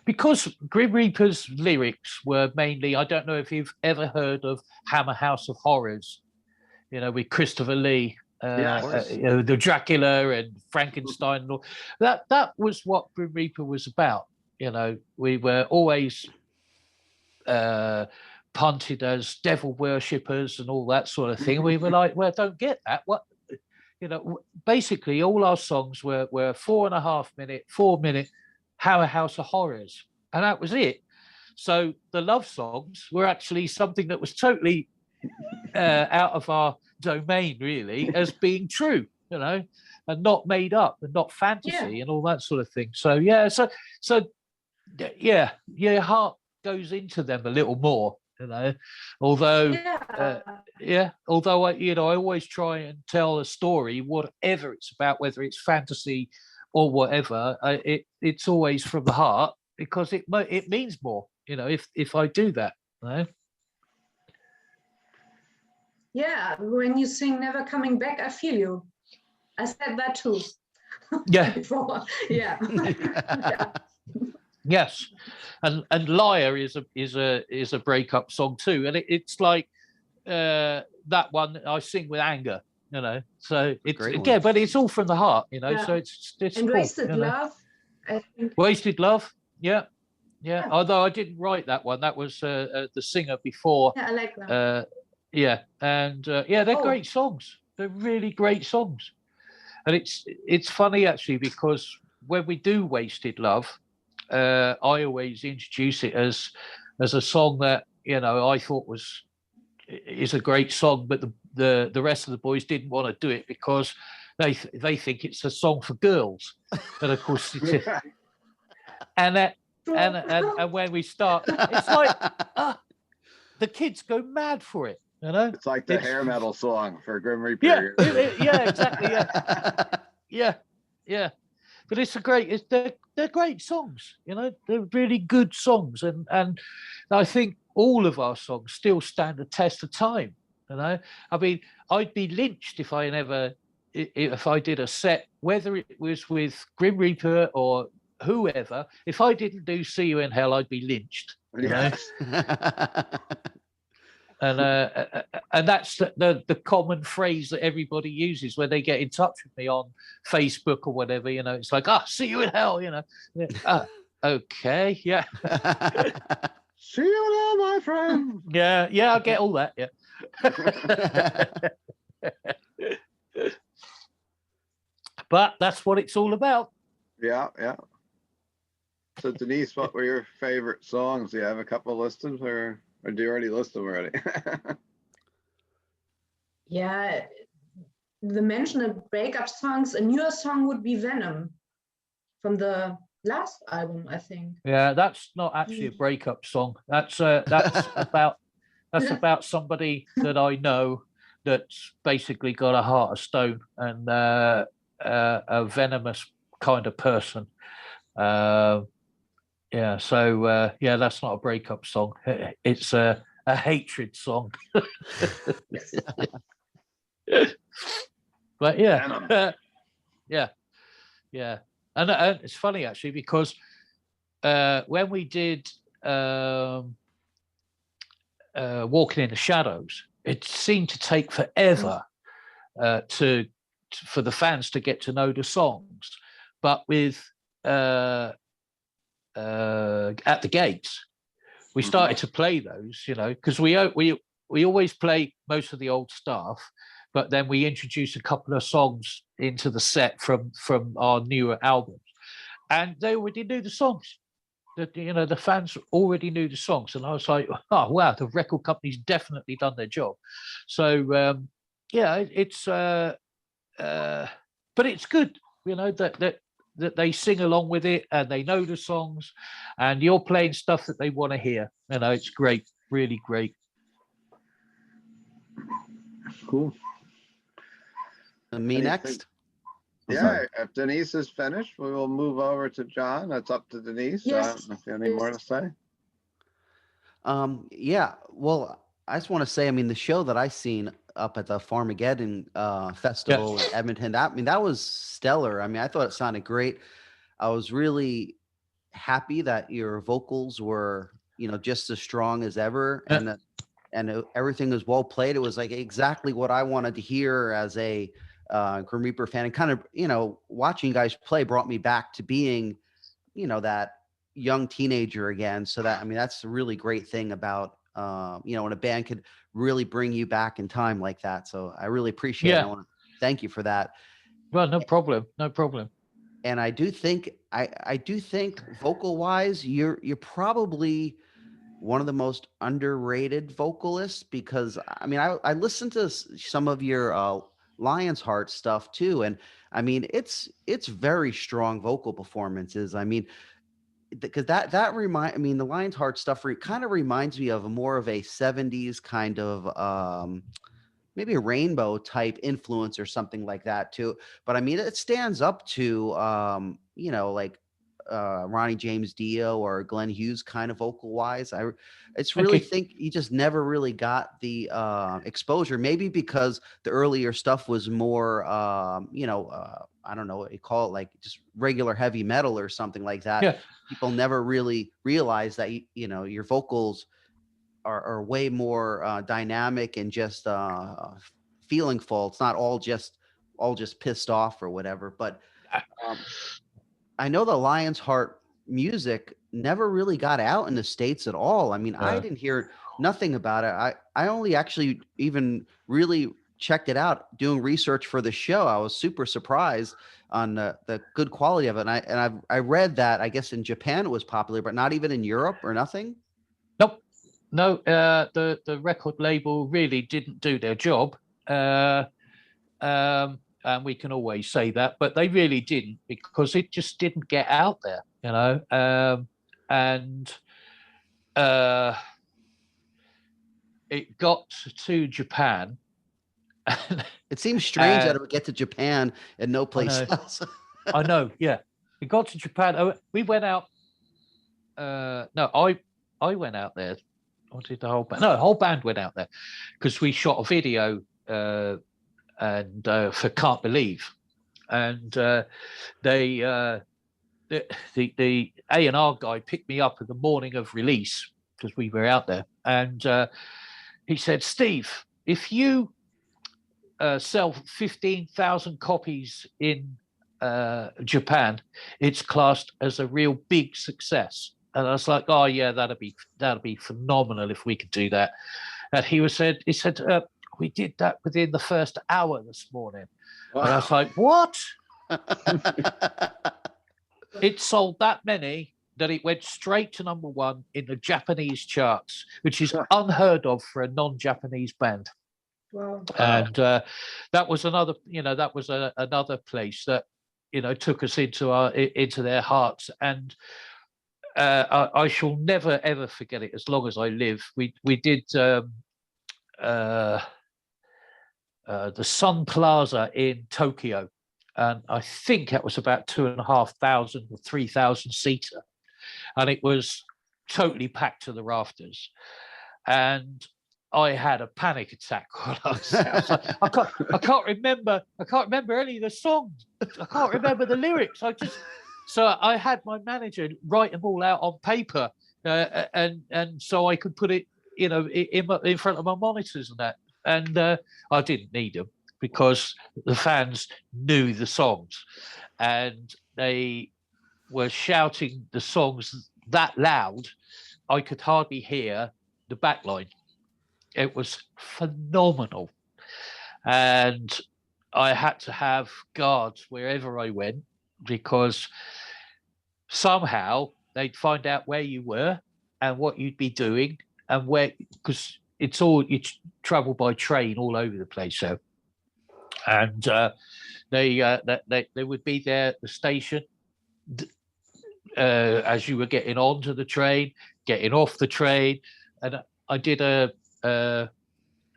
because Grim Reaper's lyrics were mainly, I don't know if you've ever heard of Hammer House of Horrors, with Christopher Lee. The Dracula and Frankenstein and all that was what Grim Reaper was about. We were always punted as devil worshippers and all that sort of thing. We were like, well, don't get that. What basically all our songs were 4.5 minute, 4 minute Hammer House of Horrors, and that was it. So the love songs were actually something that was totally out of our domain, really, as being true, and not made up and not fantasy and all that sort of thing. So your heart goes into them a little more, although although I always try and tell a story, whatever it's about, whether it's fantasy or whatever, it's always from the heart, because it means more, if I do that. Yeah, when you sing Never Coming Back, I feel you. I said that too. Yeah. Before. Yeah. Yeah. Yes. And Liar is a breakup song too. And it's like that one I sing with anger, So it's but it's all from the heart, so it's and cool, Wasted Love, I think. Wasted Love, yeah. Although I didn't write that one. That was the singer before. Yeah, I like that. And they're great songs. They're really great songs, and it's funny actually, because when we do Wasted Love, I always introduce it as a song that I thought is a great song, but the rest of the boys didn't want to do it because they think it's a song for girls, and of course and when we start, it's like the kids go mad for it. It's like the hair metal song for Grim Reaper. Yeah, exactly. Yeah. But they're great songs. They're really good songs, and I think all of our songs still stand the test of time. I mean, I'd be lynched if I did a set, whether it was with Grim Reaper or whoever. If I didn't do "See You in Hell," I'd be lynched. And that's the common phrase that everybody uses when they get in touch with me on Facebook or whatever. It's like, see you in hell. Okay, yeah. See you in hell, my friend. Yeah, I get all that. Yeah. But that's what it's all about. Yeah, yeah. So Denise, what were your favorite songs? Do you have a couple listed, or do you already list them already? Yeah, the mentioned breakup songs, a newer song would be Venom from the last album, I think. Yeah, that's not actually a breakup song. That's about somebody that I know that's basically got a heart of stone and a venomous kind of person. Yeah, so yeah, that's not a breakup song. It's a hatred song. But yeah, yeah, and it's funny actually because when we did Walking in the Shadows, it seemed to take forever for the fans to get to know the songs, but with At the Gates, we started to play those, because we always play most of the old stuff, but then we introduce a couple of songs into the set from our newer albums, and they already knew the songs. The fans already knew the songs, and I was like, oh wow, the record company's definitely done their job. So yeah, it's but it's good, that they sing along with it and they know the songs, and you're playing stuff that they want to hear. It's great, really great. Cool. And me next. Yeah, if Denise is finished, we will move over to John. That's up to Denise. Yes. If you have any more to say. Yeah, well, I just want to say, I mean, the show that I seen up at the Farmageddon Festival in Edmonton, that was stellar. I mean, I thought it sounded great. I was really happy that your vocals were, just as strong as ever, and everything was well played. It was like exactly what I wanted to hear as a Grim Reaper fan, and kind of, watching you guys play brought me back to being, that young teenager again. So that, I mean, that's a really great thing about, when a band could really bring you back in time like that. So I really appreciate it. I want to thank you for that. Well, no problem. And I do think, vocal wise, you're probably one of the most underrated vocalists, because I mean, I listened to some of your Lion's Heart stuff too, and I mean, it's very strong vocal performances. I mean, because the Lion's Heart stuff kind of reminds me of more of a 70s kind of maybe a Rainbow type influence or something like that too. But I mean, it stands up to like Ronnie James Dio or Glenn Hughes kind of vocal wise. It's really think he just never really got the exposure, maybe because the earlier stuff was more I don't know what you call it, like just regular heavy metal or something like that. Yeah. People never really realized that your vocals are way more dynamic and just feelingful. It's not all just pissed off or whatever. But I know the Lion's Heart music never really got out in the States at all. I mean, I didn't hear nothing about it. I only actually even really checked it out doing research for the show. I was super surprised on the good quality of it. And I read that, I guess in Japan it was popular, but not even in Europe or nothing. Nope. No, the record label really didn't do their job. And we can always say that, but they really didn't, because it just didn't get out there, and it got to Japan. It seems strange that it would get to Japan and no place else. I know, yeah. It got to Japan. We went out. No, I went out there. Or did the whole band? No, the whole band went out there because we shot a video and for Can't Believe, and the A&R guy picked me up in the morning of release because we were out there, and he said, Steve, if you sell 15,000 copies in Japan, it's classed as a real big success. And I was like, oh yeah, that'd be phenomenal if we could do that. And he said, we did that within the first hour this morning. Wow. And I was like, what? it sold that many that it went straight to #1 in the Japanese charts, which is unheard of for a non-Japanese band. Wow. And that was another, another place that, took us into their hearts. And I shall never ever forget it as long as I live. We did the Sun Plaza in Tokyo, and I think that was about 2,500 or 3,000 seater, and it was totally packed to the rafters. And I had a panic attack while I was there. I was like, I can't remember any of the songs. I can't remember the lyrics. So I had my manager write them all out on paper, and so I could put it, in front of my monitors and that. And I didn't need them because the fans knew the songs, and they were shouting the songs that loud, I could hardly hear the back line. It was phenomenal. And I had to have guards wherever I went, because somehow they'd find out where you were and what you'd be doing, and where, because you travel by train all over the place. So, and they would be there at the station as you were getting onto the train, getting off the train. And I did an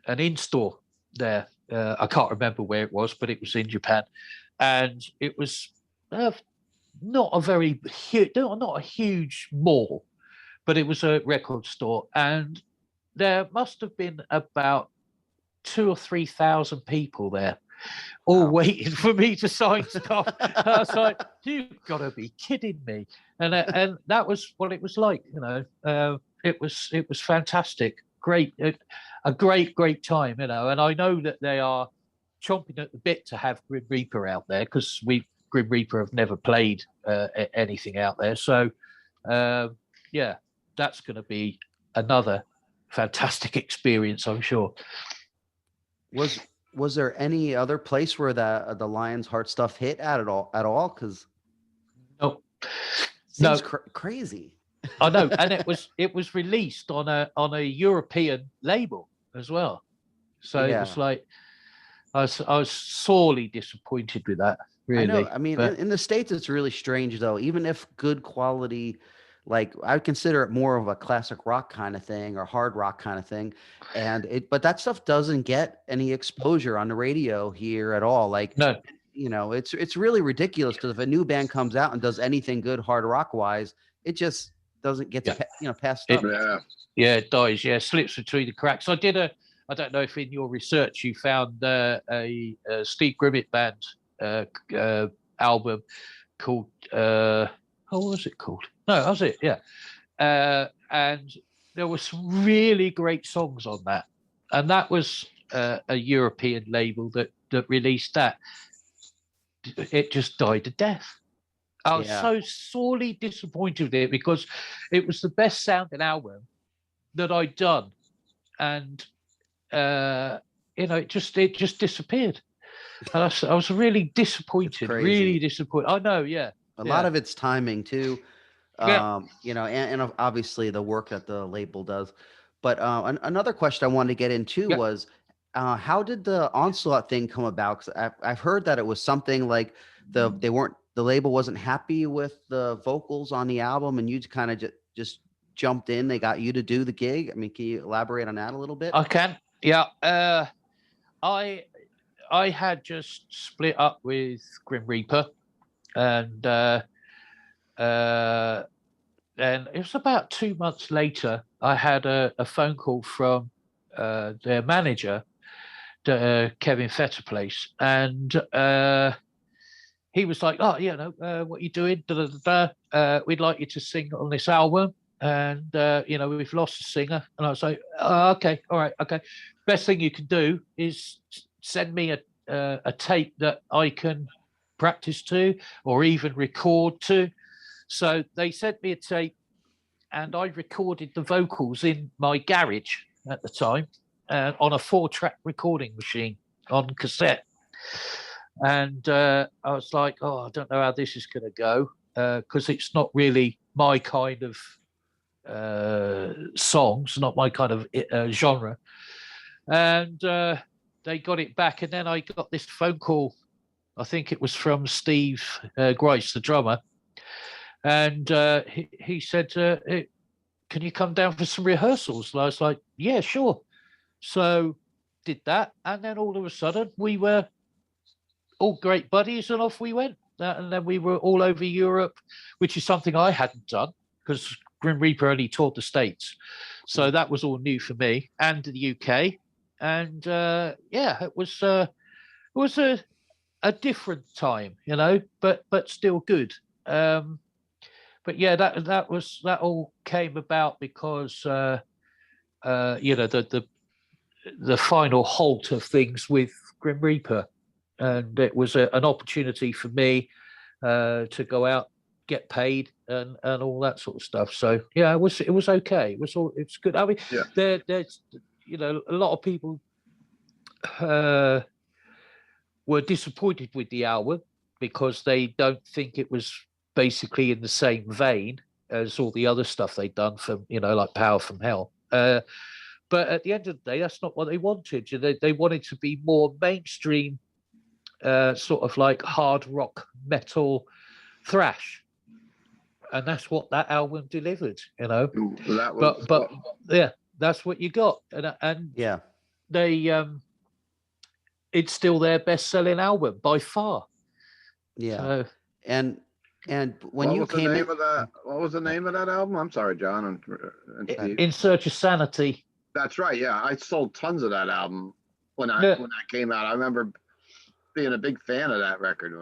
in-store there. I can't remember where it was, but it was in Japan, and it was not a huge mall, but it was a record store, and there must have been about 2,000 or 3,000 people there, all waiting for me to sign stuff. I was like, "You've got to be kidding me!" And that was what it was like. It was fantastic, great, a great time. And I know that they are chomping at the bit to have Grim Reaper out there, because Grim Reaper have never played anything out there. So yeah, that's going to be another fantastic experience, I'm sure. Was there any other place where the Lion's Heart stuff hit at all? Because no, crazy. I know, and it was released on a European label as well. So It was like I was sorely disappointed with that. Really, I know. I mean, in the States, it's really strange though. Even if good quality, like I would consider it more of a classic rock kind of thing or hard rock kind of thing, but that stuff doesn't get any exposure on the radio here at all. Like, no, it's really ridiculous, because if a new band comes out and does anything good hard rock wise, it just doesn't get passed up. Yeah, it dies. Yeah, slips between the cracks. I don't know if in your research you found a Steve Grimmett band album called what was it called? No, that was it. Yeah, and there were some really great songs on that, and that was a European label that released that. It just died a death. I was so sorely disappointed with it, because it was the best sounding album that I'd done, and it just disappeared. And I was really disappointed. Really disappointed. I know, yeah. A lot of it's timing too, and obviously the work that the label does. But another question I wanted to get into was, how did the Onslaught thing come about? Because I've heard that it was something like the label wasn't happy with the vocals on the album, and you kind of just jumped in. They got you to do the gig. I mean, can you elaborate on that a little bit? I can. Yeah. I had just split up with Grim Reaper, and then it was about 2 months later, I had a phone call from their manager, Kevin Fetterplace, and he was like, "Oh, what are you doing? We'd like you to sing on this album, and we've lost a singer." And I was like, "Oh, okay, all right, okay. Best thing you can do is send me a tape that I can practice to, or even record to." So they sent me a tape, and I recorded the vocals in my garage at the time, on a 4-track recording machine on cassette. And I was like, "Oh, I don't know how this is going to go." because it's not really my kind of songs, not my kind of genre. And they got it back, and then I got this phone call. I think it was from Steve Grice, the drummer, and he said, hey, "Can you come down for some rehearsals?" And I was like, "Yeah, sure." So did that, and then all of a sudden we were all great buddies, and off we went. And then we were all over Europe, which is something I hadn't done because Grim Reaper only toured the States. So that was all new for me, and the UK. And it was a different time, you know, but still good. But yeah, that all came about because the final halt of things with Grim Reaper, and it was an opportunity for me to go out, get paid, and all that sort of stuff. So yeah, it was okay. It's good. I mean, there's a lot of people were disappointed with the album because they don't think it was basically in the same vein as all the other stuff they'd done from, like Power from Hell. But at the end of the day, that's not what they wanted. They wanted to be more mainstream, sort of like hard rock, metal, thrash. And that's what that album delivered, But yeah, that's what you got. And yeah, they it's still their best-selling album by far. Yeah. So, and when you came in, what was the name of that album? I'm sorry, John. And Steve. In Search of Sanity. That's right. Yeah, I sold tons of that album when that came out. I remember being a big fan of that record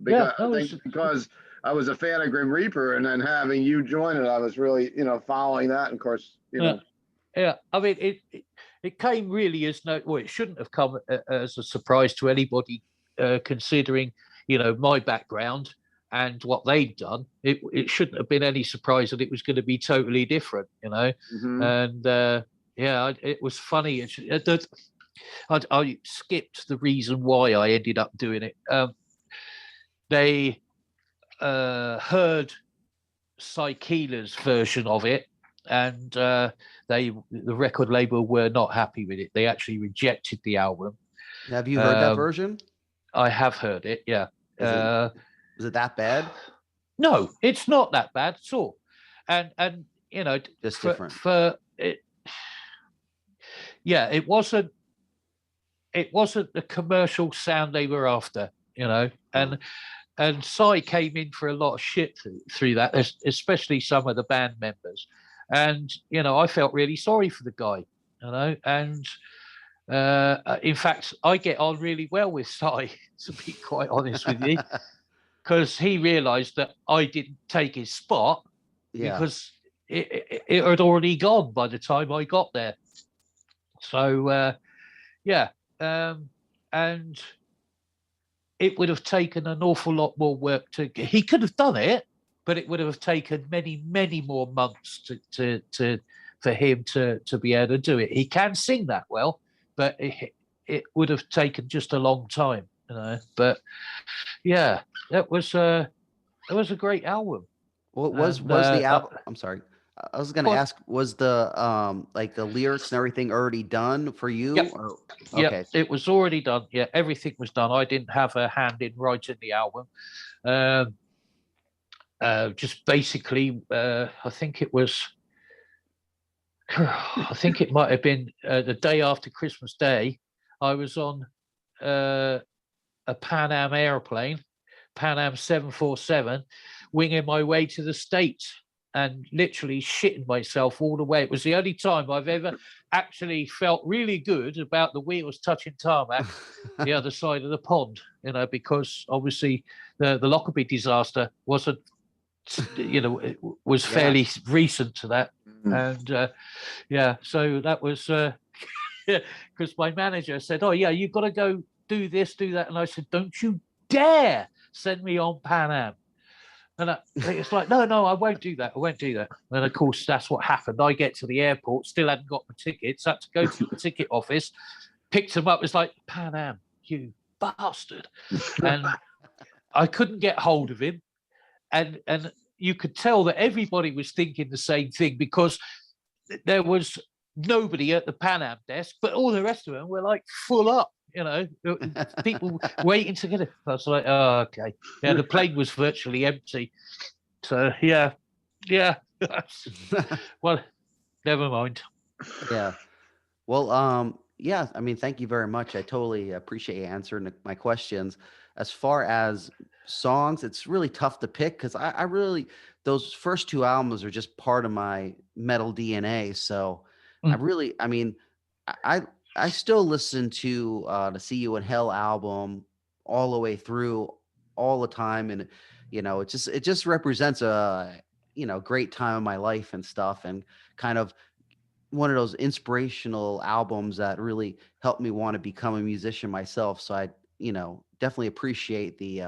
because I was a fan of Grim Reaper, and then having you join it, I was really, following that. And of course, Yeah, I mean, it came really as it shouldn't have come as a surprise to anybody, considering, my background and what they'd done. It shouldn't have been any surprise that it was going to be totally different, Mm-hmm. And it was funny. I skipped the reason why I ended up doing it. They heard Sykila's version of it, and the record label were not happy with it. They actually rejected the album. Have you heard that version? I have heard it. Yeah. Was it that bad? No, it's not that bad at all. And just different for it. Yeah, it wasn't the commercial sound they were after, and Cy came in for a lot of shit through that, especially some of the band members. And, I felt really sorry for the guy, and in fact, I get on really well with Cy, to be quite honest with you, because he realized that I didn't take his spot because it had already gone by the time I got there. So, and it would have taken an awful lot more work he could have done it, but it would have taken many, many more months for him to be able to do it. He can sing that well, but it would have taken just a long time, But yeah, it was a great album. Well, was the album? I'm sorry. I was going to ask, was the like the lyrics and everything already done for you? Yep. Okay. Yep, it was already done. Yeah, everything was done. I didn't have a hand in writing the album. Just basically, I think it might have been the day after Christmas Day. I was on a Pan Am airplane, Pan Am 747, winging my way to the States, and literally shitting myself all the way. It was the only time I've ever actually felt really good about the wheels touching tarmac the other side of the pond, because obviously the Lockerbie disaster wasn't, it was fairly recent to that. And so that was because my manager said, "Oh yeah, you've got to go do this, do that," and I said, "Don't you dare send me on Pan Am." And it's like, no, I won't do that. And of course, that's what happened. I get to the airport, still hadn't got my tickets, had to go to the ticket office, picked them up. It's like, Pan Am, you bastard. And I couldn't get hold of him. and you could tell that everybody was thinking the same thing, because there was nobody at the Pan Am desk, but all the rest of them were like full up, people waiting to get it. I was like, oh, okay. Yeah, the plane was virtually empty. So, yeah. Well, never mind. Yeah. Well, yeah, I mean, thank you very much. I totally appreciate you answering my questions. As far as songs, it's really tough to pick because I really, those first two albums are just part of my metal DNA. So I mean, I I still listen to the See You in Hell album all the way through all the time. And, it just represents a, great time of my life and stuff, and kind of one of those inspirational albums that really helped me want to become a musician myself. So I, definitely appreciate the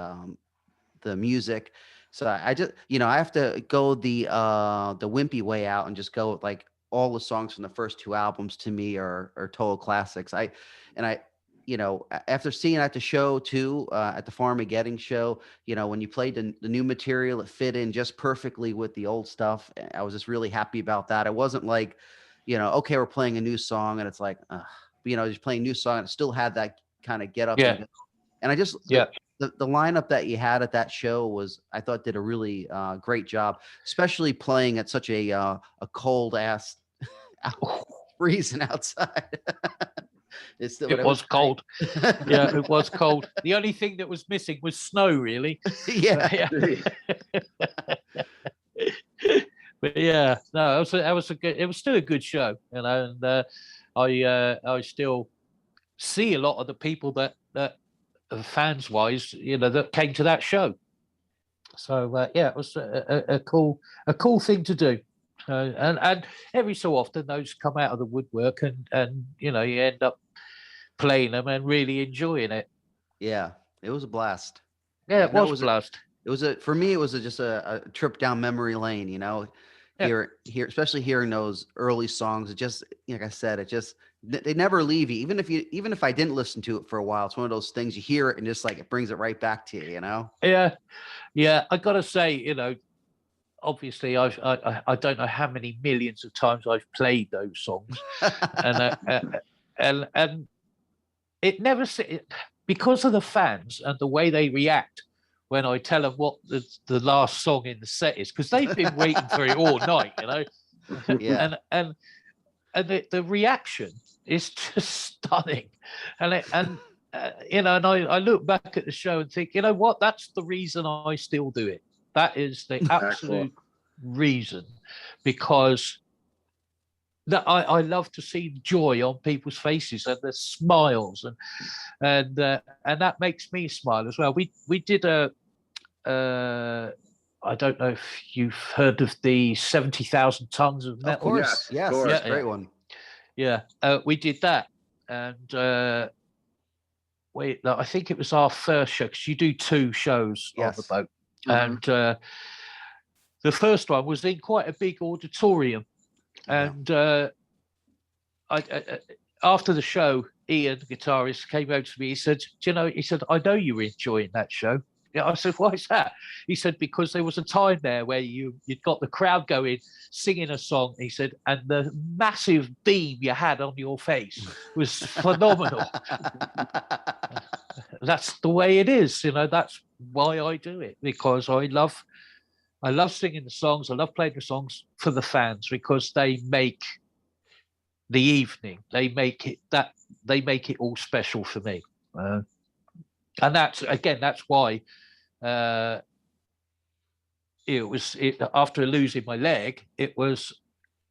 music. So I just, I have to go the wimpy way out and just go with like all the songs from the first two albums to me are total classics. And I, after seeing it at the show too, at the Farmageddon show, when you played the new material, it fit in just perfectly with the old stuff. I was just really happy about that. It wasn't like, okay, we're playing a new song and it's like, just playing a new song and it still had that kind of get up and go. And I just, the lineup that you had at that show I thought did a really great job, especially playing at such a cold ass freezing outside. It was cold. Yeah, it was cold. The only thing that was missing was snow, really. Yeah. But yeah, no, it was still a good show, and I still see a lot of the people that fans wise, that came to that show. So yeah, it was a cool thing to do. And every so often those come out of the woodwork, and you end up playing them and really enjoying it. Yeah, it was a blast. Yeah, it was a blast. For me, it was just a trip down memory lane, here, especially hearing those early songs. It just, like I said, they never leave you. Even if I didn't listen to it for a while, it's one of those things you hear it and just like, it brings it right back to you, Yeah. I gotta say, obviously I don't know how many millions of times I've played those songs, and it never, because of the fans and the way they react when I tell them what the last song in the set is, because they've been waiting for it all night, Yeah. And the reaction is just stunning, and I look back at the show and think, what? That's the reason I still do it. That is the absolute reason, because that I love to see the joy on people's faces and the smiles, and that makes me smile as well. We did I don't know if you've heard of the 70,000 tons of metal. Of course, yes, course. Great one. Yeah, we did that, and I think it was our first show, because you do two shows on the boat, and the first one was in quite a big auditorium, and after the show, Ian, the guitarist, came over to me. He said, I know you were enjoying that show. Yeah, I said, why is that? He said, because there was a time there where you'd got the crowd going, singing a song. He said, and the massive beam you had on your face was phenomenal. That's the way it is. That's why I do it, because I love singing the songs. I love playing the songs for the fans, because they make the evening. They make it all special for me. And that's why after losing my leg, it was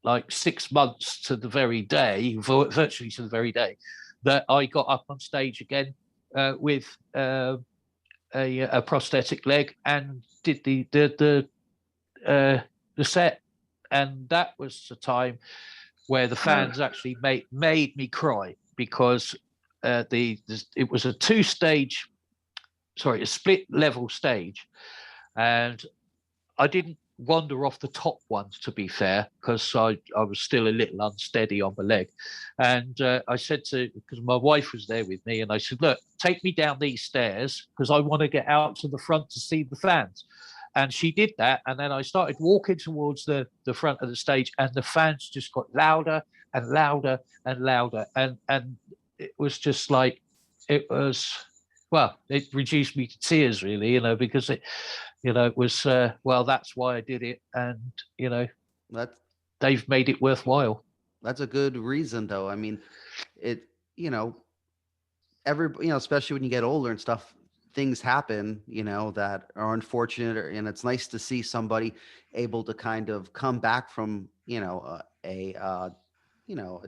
like 6 months to the very day, virtually to the very day, that I got up on stage again with a prosthetic leg and did the set, and that was the time where the fans actually made me cry, because it was a split level stage, and I didn't wander off the top one, to be fair, because I was still a little unsteady on my leg. And I said because my wife was there with me, and I said, look, take me down these stairs, because I want to get out to the front to see the fans. And she did that, and then I started walking towards the front of the stage, and the fans just got louder and louder and louder, and it was just like, it reduced me to tears, really, because it was that's why I did it, and they've made it worthwhile. That's a good reason, though. I mean, it especially when you get older and stuff, things happen, that are unfortunate, and it's nice to see somebody able to kind of come back from, a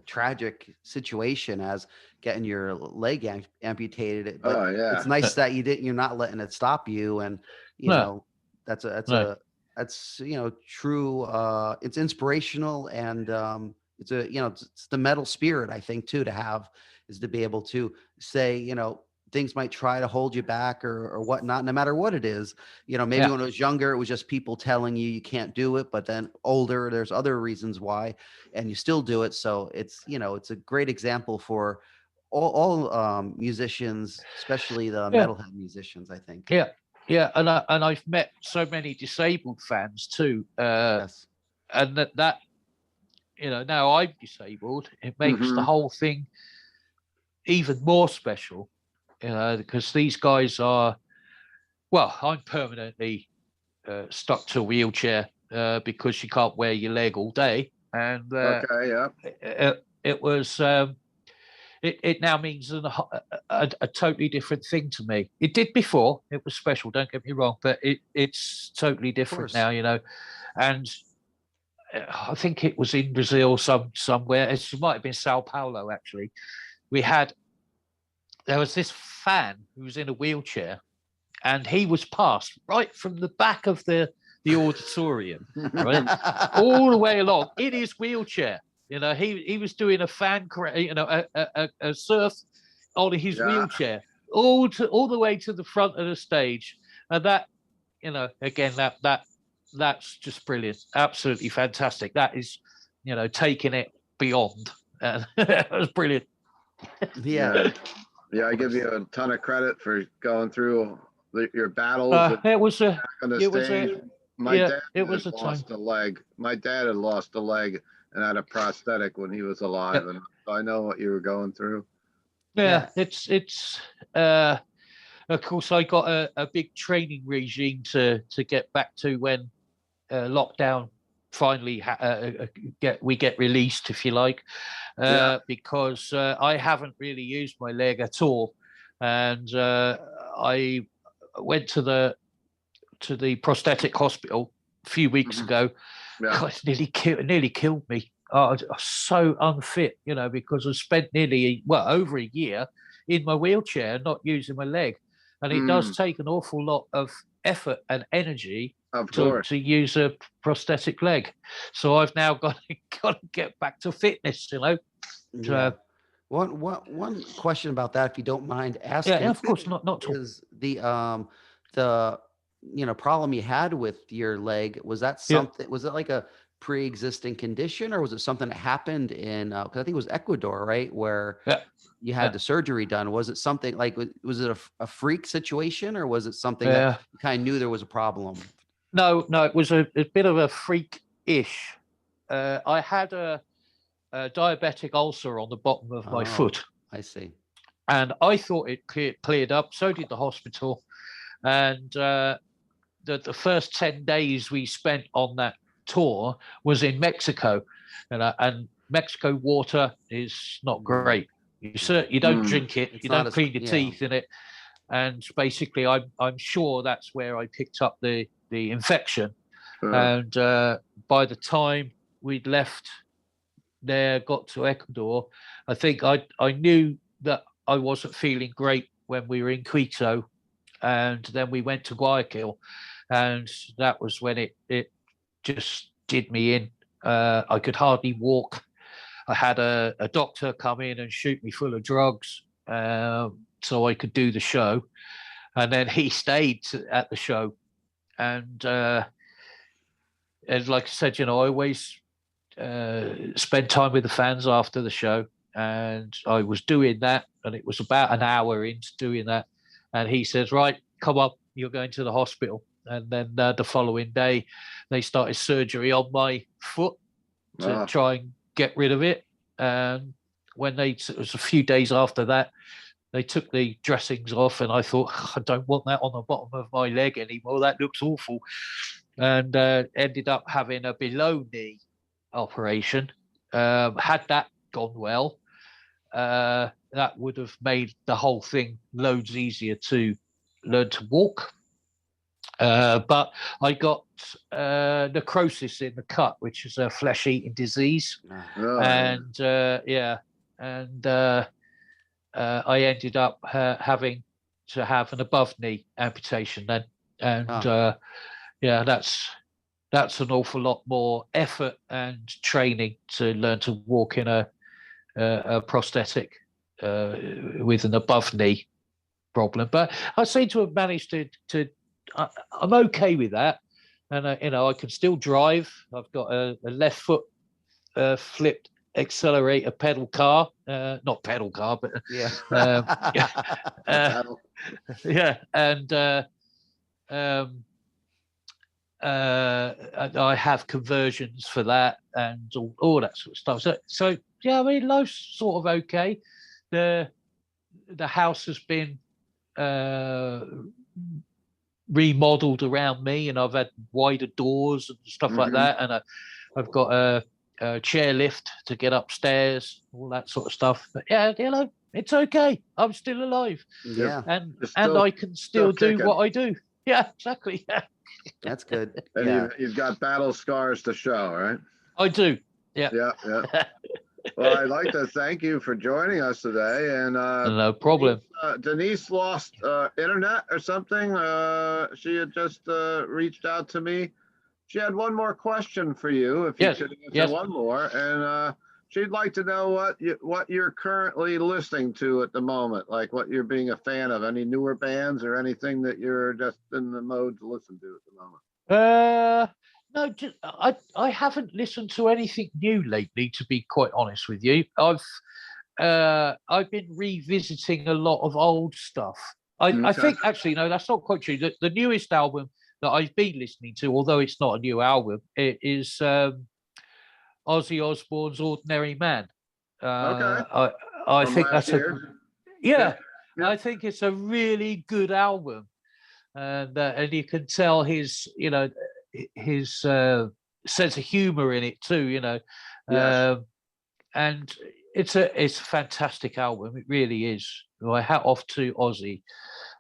tragic situation as getting your leg amputated. But it's nice that you're not letting it stop you. And, that's true. It's inspirational, and it's the metal spirit, I think, too, to have, is to be able to say, things might try to hold you back or whatnot, no matter what it is. Maybe when I was younger, it was just people telling you can't do it, but then older, there's other reasons why, and you still do it. So it's, it's a great example for all musicians, especially the metalhead musicians, I think. Yeah. And I've met so many disabled fans too. Yes. And that now I'm disabled, it makes the whole thing even more special, because these guys are, I'm permanently stuck to a wheelchair because you can't wear your leg all day. And it was, it now means a totally different thing to me. It did before, it was special, don't get me wrong, but it's totally different now, and I think it was in Brazil somewhere. It might have been Sao Paulo, actually. There was this fan who was in a wheelchair, and he was passed right from the back of the auditorium, right, all the way along in his wheelchair. He was doing a fan, a surf on his wheelchair, all the way to the front of the stage, and that, again, that's just brilliant, absolutely fantastic. That is, taking it beyond. That was brilliant. Yeah. Yeah, I give you a ton of credit for going through your battles. It was a leg. My dad had lost a leg and had a prosthetic when he was alive, and so I know what you were going through. Yeah. It's of course I got a big training regime to get back to when lockdown finally we get released, if you like, because I haven't really used my leg at all, and I went to the prosthetic hospital a few weeks ago. God, it nearly killed me. I was so unfit, because I spent nearly over a year in my wheelchair, not using my leg, and it does take an awful lot of effort and energy to use a prosthetic leg. So I've now got to get back to fitness, So, one question about that, if you don't mind asking. Yeah, of course, not is the problem you had with your leg, was that something, was it like a pre-existing condition, or was it something that happened in, because I think it was Ecuador, right, where you had the surgery done? Was it something like, was it a freak situation, or was it something that you kind of knew there was a problem? No, it was a bit of a freak-ish. I had a diabetic ulcer on the bottom of my foot. I see. And I thought it cleared up. So did the hospital. And the first 10 days we spent on that tour was in Mexico. And Mexico water is not great. You don't drink it. You don't clean your teeth in it. And basically, I'm sure that's where I picked up the infection. And by the time we'd left there, got to Ecuador, I think I knew that I wasn't feeling great when we were in Quito, and then we went to Guayaquil, and that was when it just did me in. I could hardly walk. I had a doctor come in and shoot me full of drugs so I could do the show, and then he stayed at the show, and like I said, I always spend time with the fans after the show, and I was doing that, and it was about an hour into doing that, and he says, right, come on, you're going to the hospital. And then the following day, they started surgery on my foot to try and get rid of it. And when it was a few days after that, they took the dressings off, and I thought, I don't want that on the bottom of my leg anymore. That looks awful. And ended up having a below knee operation. Had that gone well, that would have made the whole thing loads easier to learn to walk. But I got necrosis in the cut, which is a flesh-eating disease. And I ended up having to have an above-knee amputation then. And that's an awful lot more effort and training to learn to walk in a prosthetic with an above-knee problem. But I seem to have managed to I'm okay with that, and I can still drive. I've got a left foot flipped accelerator pedal car, not pedal car, but and I have conversions for that and all that sort of stuff. So yeah, I mean, life's sort of okay. The house has been remodeled around me, and I've had wider doors and stuff like that, and I've got a chair lift to get upstairs, all that sort of stuff. But yeah, it's okay. I'm still alive. Yeah, and I can still do what I do. Yeah, exactly. Yeah. That's good. And you've got battle scars to show, right? I do. Yeah. Well, I'd like to thank you for joining us today. And no problem. Denise lost internet or something. She had just reached out to me. She had one more question for you, if you could answer one more. And she'd like to know what you're currently listening to at the moment, like what you're being a fan of. Any newer bands or anything that you're just in the mode to listen to at the moment? No, I haven't listened to anything new lately, to be quite honest with you. I've been revisiting a lot of old stuff. I think actually, no, that's not quite true. The newest album that I've been listening to, although it's not a new album, it is Ozzy Osbourne's "Ordinary Man." I think that's I think it's a really good album, and you can tell his sense of humor in it too. And it's a fantastic album. It really is. My hat off to Ozzy,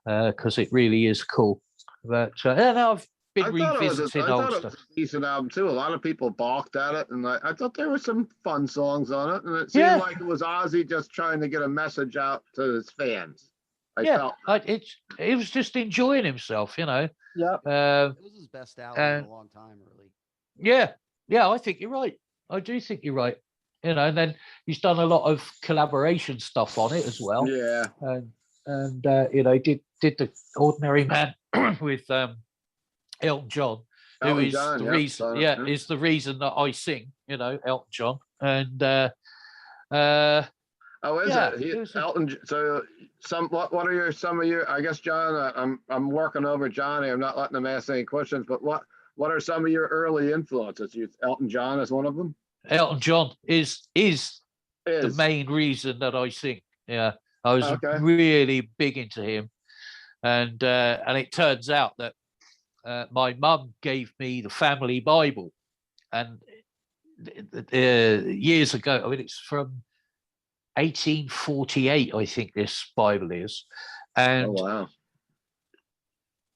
because it really is cool. But I've been revisiting old stuff. It was a decent album too. A lot of people balked at it, and I thought there were some fun songs on it, and it seemed like it was Ozzy just trying to get a message out to his fans. He was just enjoying himself, Yeah. It was his best album in a long time, really. Yeah, I think you're right. I do think you're right. And then he's done a lot of collaboration stuff on it as well. Yeah. And did the Ordinary Man with Elton John, who is the reason. Is the reason that I sing. Elton John, and Elton? So what are some of your? I guess John, I'm working over Johnny. I'm not letting him ask any questions. But what are some of your early influences? Elton John is one of them. Elton John is the main reason that I sing. Yeah, I was really big into him, and it turns out that my mum gave me the family Bible, and years ago. I mean, it's from 1848, I think this Bible is, and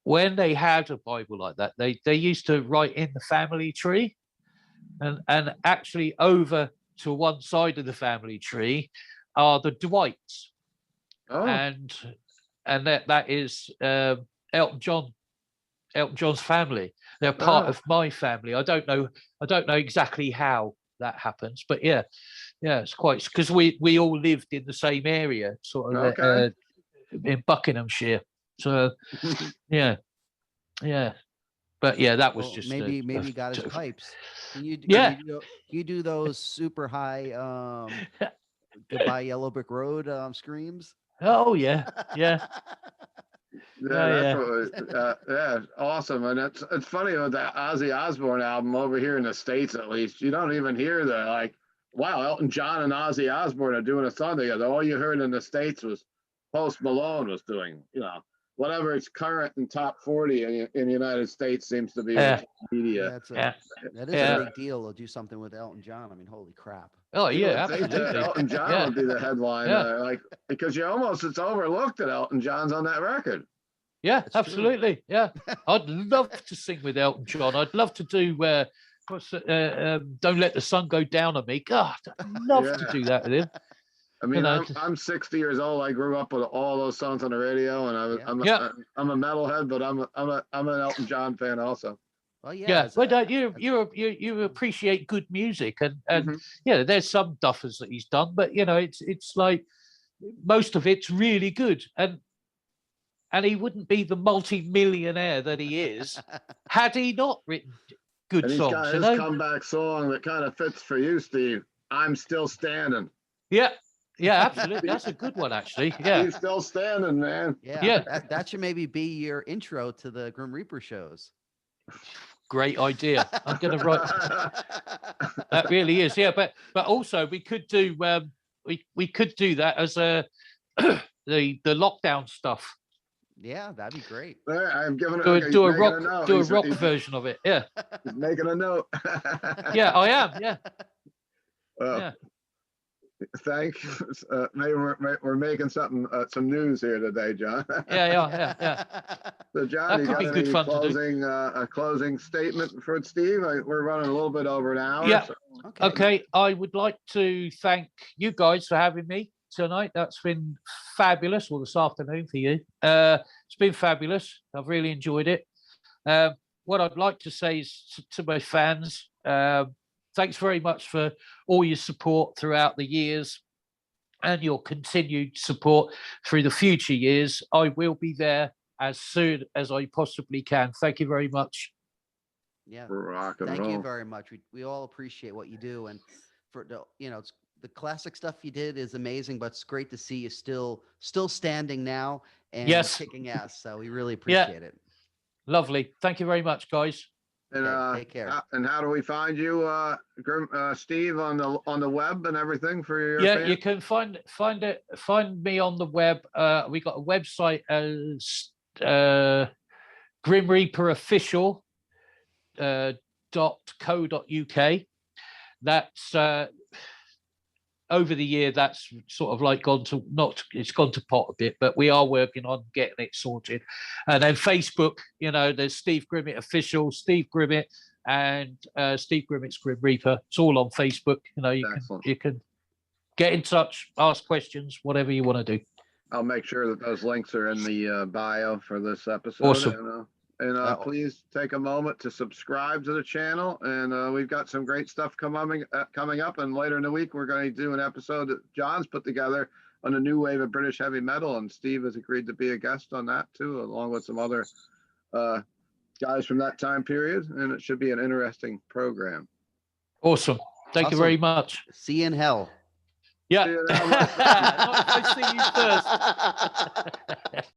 when they had a Bible like that, they used to write in the family tree. And actually over to one side of the family tree are the Dwights. And that is Elton John's family. They're part of my family. I don't know exactly how that happens, but yeah, it's quite, because we all lived in the same area, sort of in Buckinghamshire. So yeah. But yeah, that was just maybe he got his pipes. Can you do those super high Goodbye Yellow Brick Road screams? Oh yeah. Yeah, awesome. And it's funny with that Ozzy Osbourne album over here in the States, at least, you don't even hear the like, wow, Elton John and Ozzy Osbourne are doing a song together. All you heard in the States was Post Malone was doing, whatever it's current in top 40 in the United States seems to be media. That is a big deal. They'll do something with Elton John. I mean, holy crap. Oh You yeah, would think that absolutely. Elton John would be the headline, like, because it's overlooked that Elton John's on that record. Yeah, That's absolutely. True. Yeah, I'd love to sing with Elton John. I'd love to do Don't Let the Sun Go Down on Me. God, I'd love to do that with him. I mean, I'm 60 years old. I grew up with all those songs on the radio, and I'm a metalhead, but I'm an Elton John fan also. Well, yeah. But you appreciate good music, and there's some duffers that he's done, but it's like most of it's really good, and he wouldn't be the multi-millionaire that he is had he not written good and songs. He's got his comeback song that kind of fits for you, Steve. I'm Still Standing. Yeah, absolutely. That's a good one, actually. Yeah, he's still standing, man. Yeah. That should maybe be your intro to the Grim Reaper shows. Great idea. I'm going to write. That really is. Yeah, but also we could do we could do that as the lockdown stuff. Yeah, that'd be great. I'm giving do a rock version of it. Yeah, he's making a note. Yeah, I am. Yeah. Yeah. Thank you. Maybe we're making some news here today, John. Yeah. So, John, you got a closing statement for Steve? We're running a little bit over an hour. Yeah. So. Okay. I would like to thank you guys for having me tonight. That's been fabulous. Or this afternoon for you. It's been fabulous. I've really enjoyed it. What I'd like to say is to my fans, thanks very much for all your support throughout the years and your continued support through the future years. I will be there as soon as I possibly can. Thank you very much. Yeah. Thank you very much. We all appreciate what you do. And for it's the classic stuff you did is amazing, but it's great to see you still standing now and kicking ass. So we really appreciate it. Lovely. Thank you very much, guys. And take care. And how do we find you, Steve, on the web and everything for your fans? You can find me on the web. We got a website as Grim Reaper Official .co.uk. That's over the year that's sort of like gone to pot a bit, but we are working on getting it sorted. And then Facebook, there's Steve Grimmett Official, Steve Grimmett, and Steve Grimmett's Grim Reaper. It's all on Facebook. You can get in touch, ask questions, whatever you want to do. I'll make sure that those links are in the bio for this episode. Awesome. And please take a moment to subscribe to the channel. And we've got some great stuff coming up. And later in the week, we're going to do an episode that John's put together on a new wave of British heavy metal. And Steve has agreed to be a guest on that, too, along with some other guys from that time period. And it should be an interesting program. Awesome. Thank you very much. See you in hell. Yeah. Not if I see you first.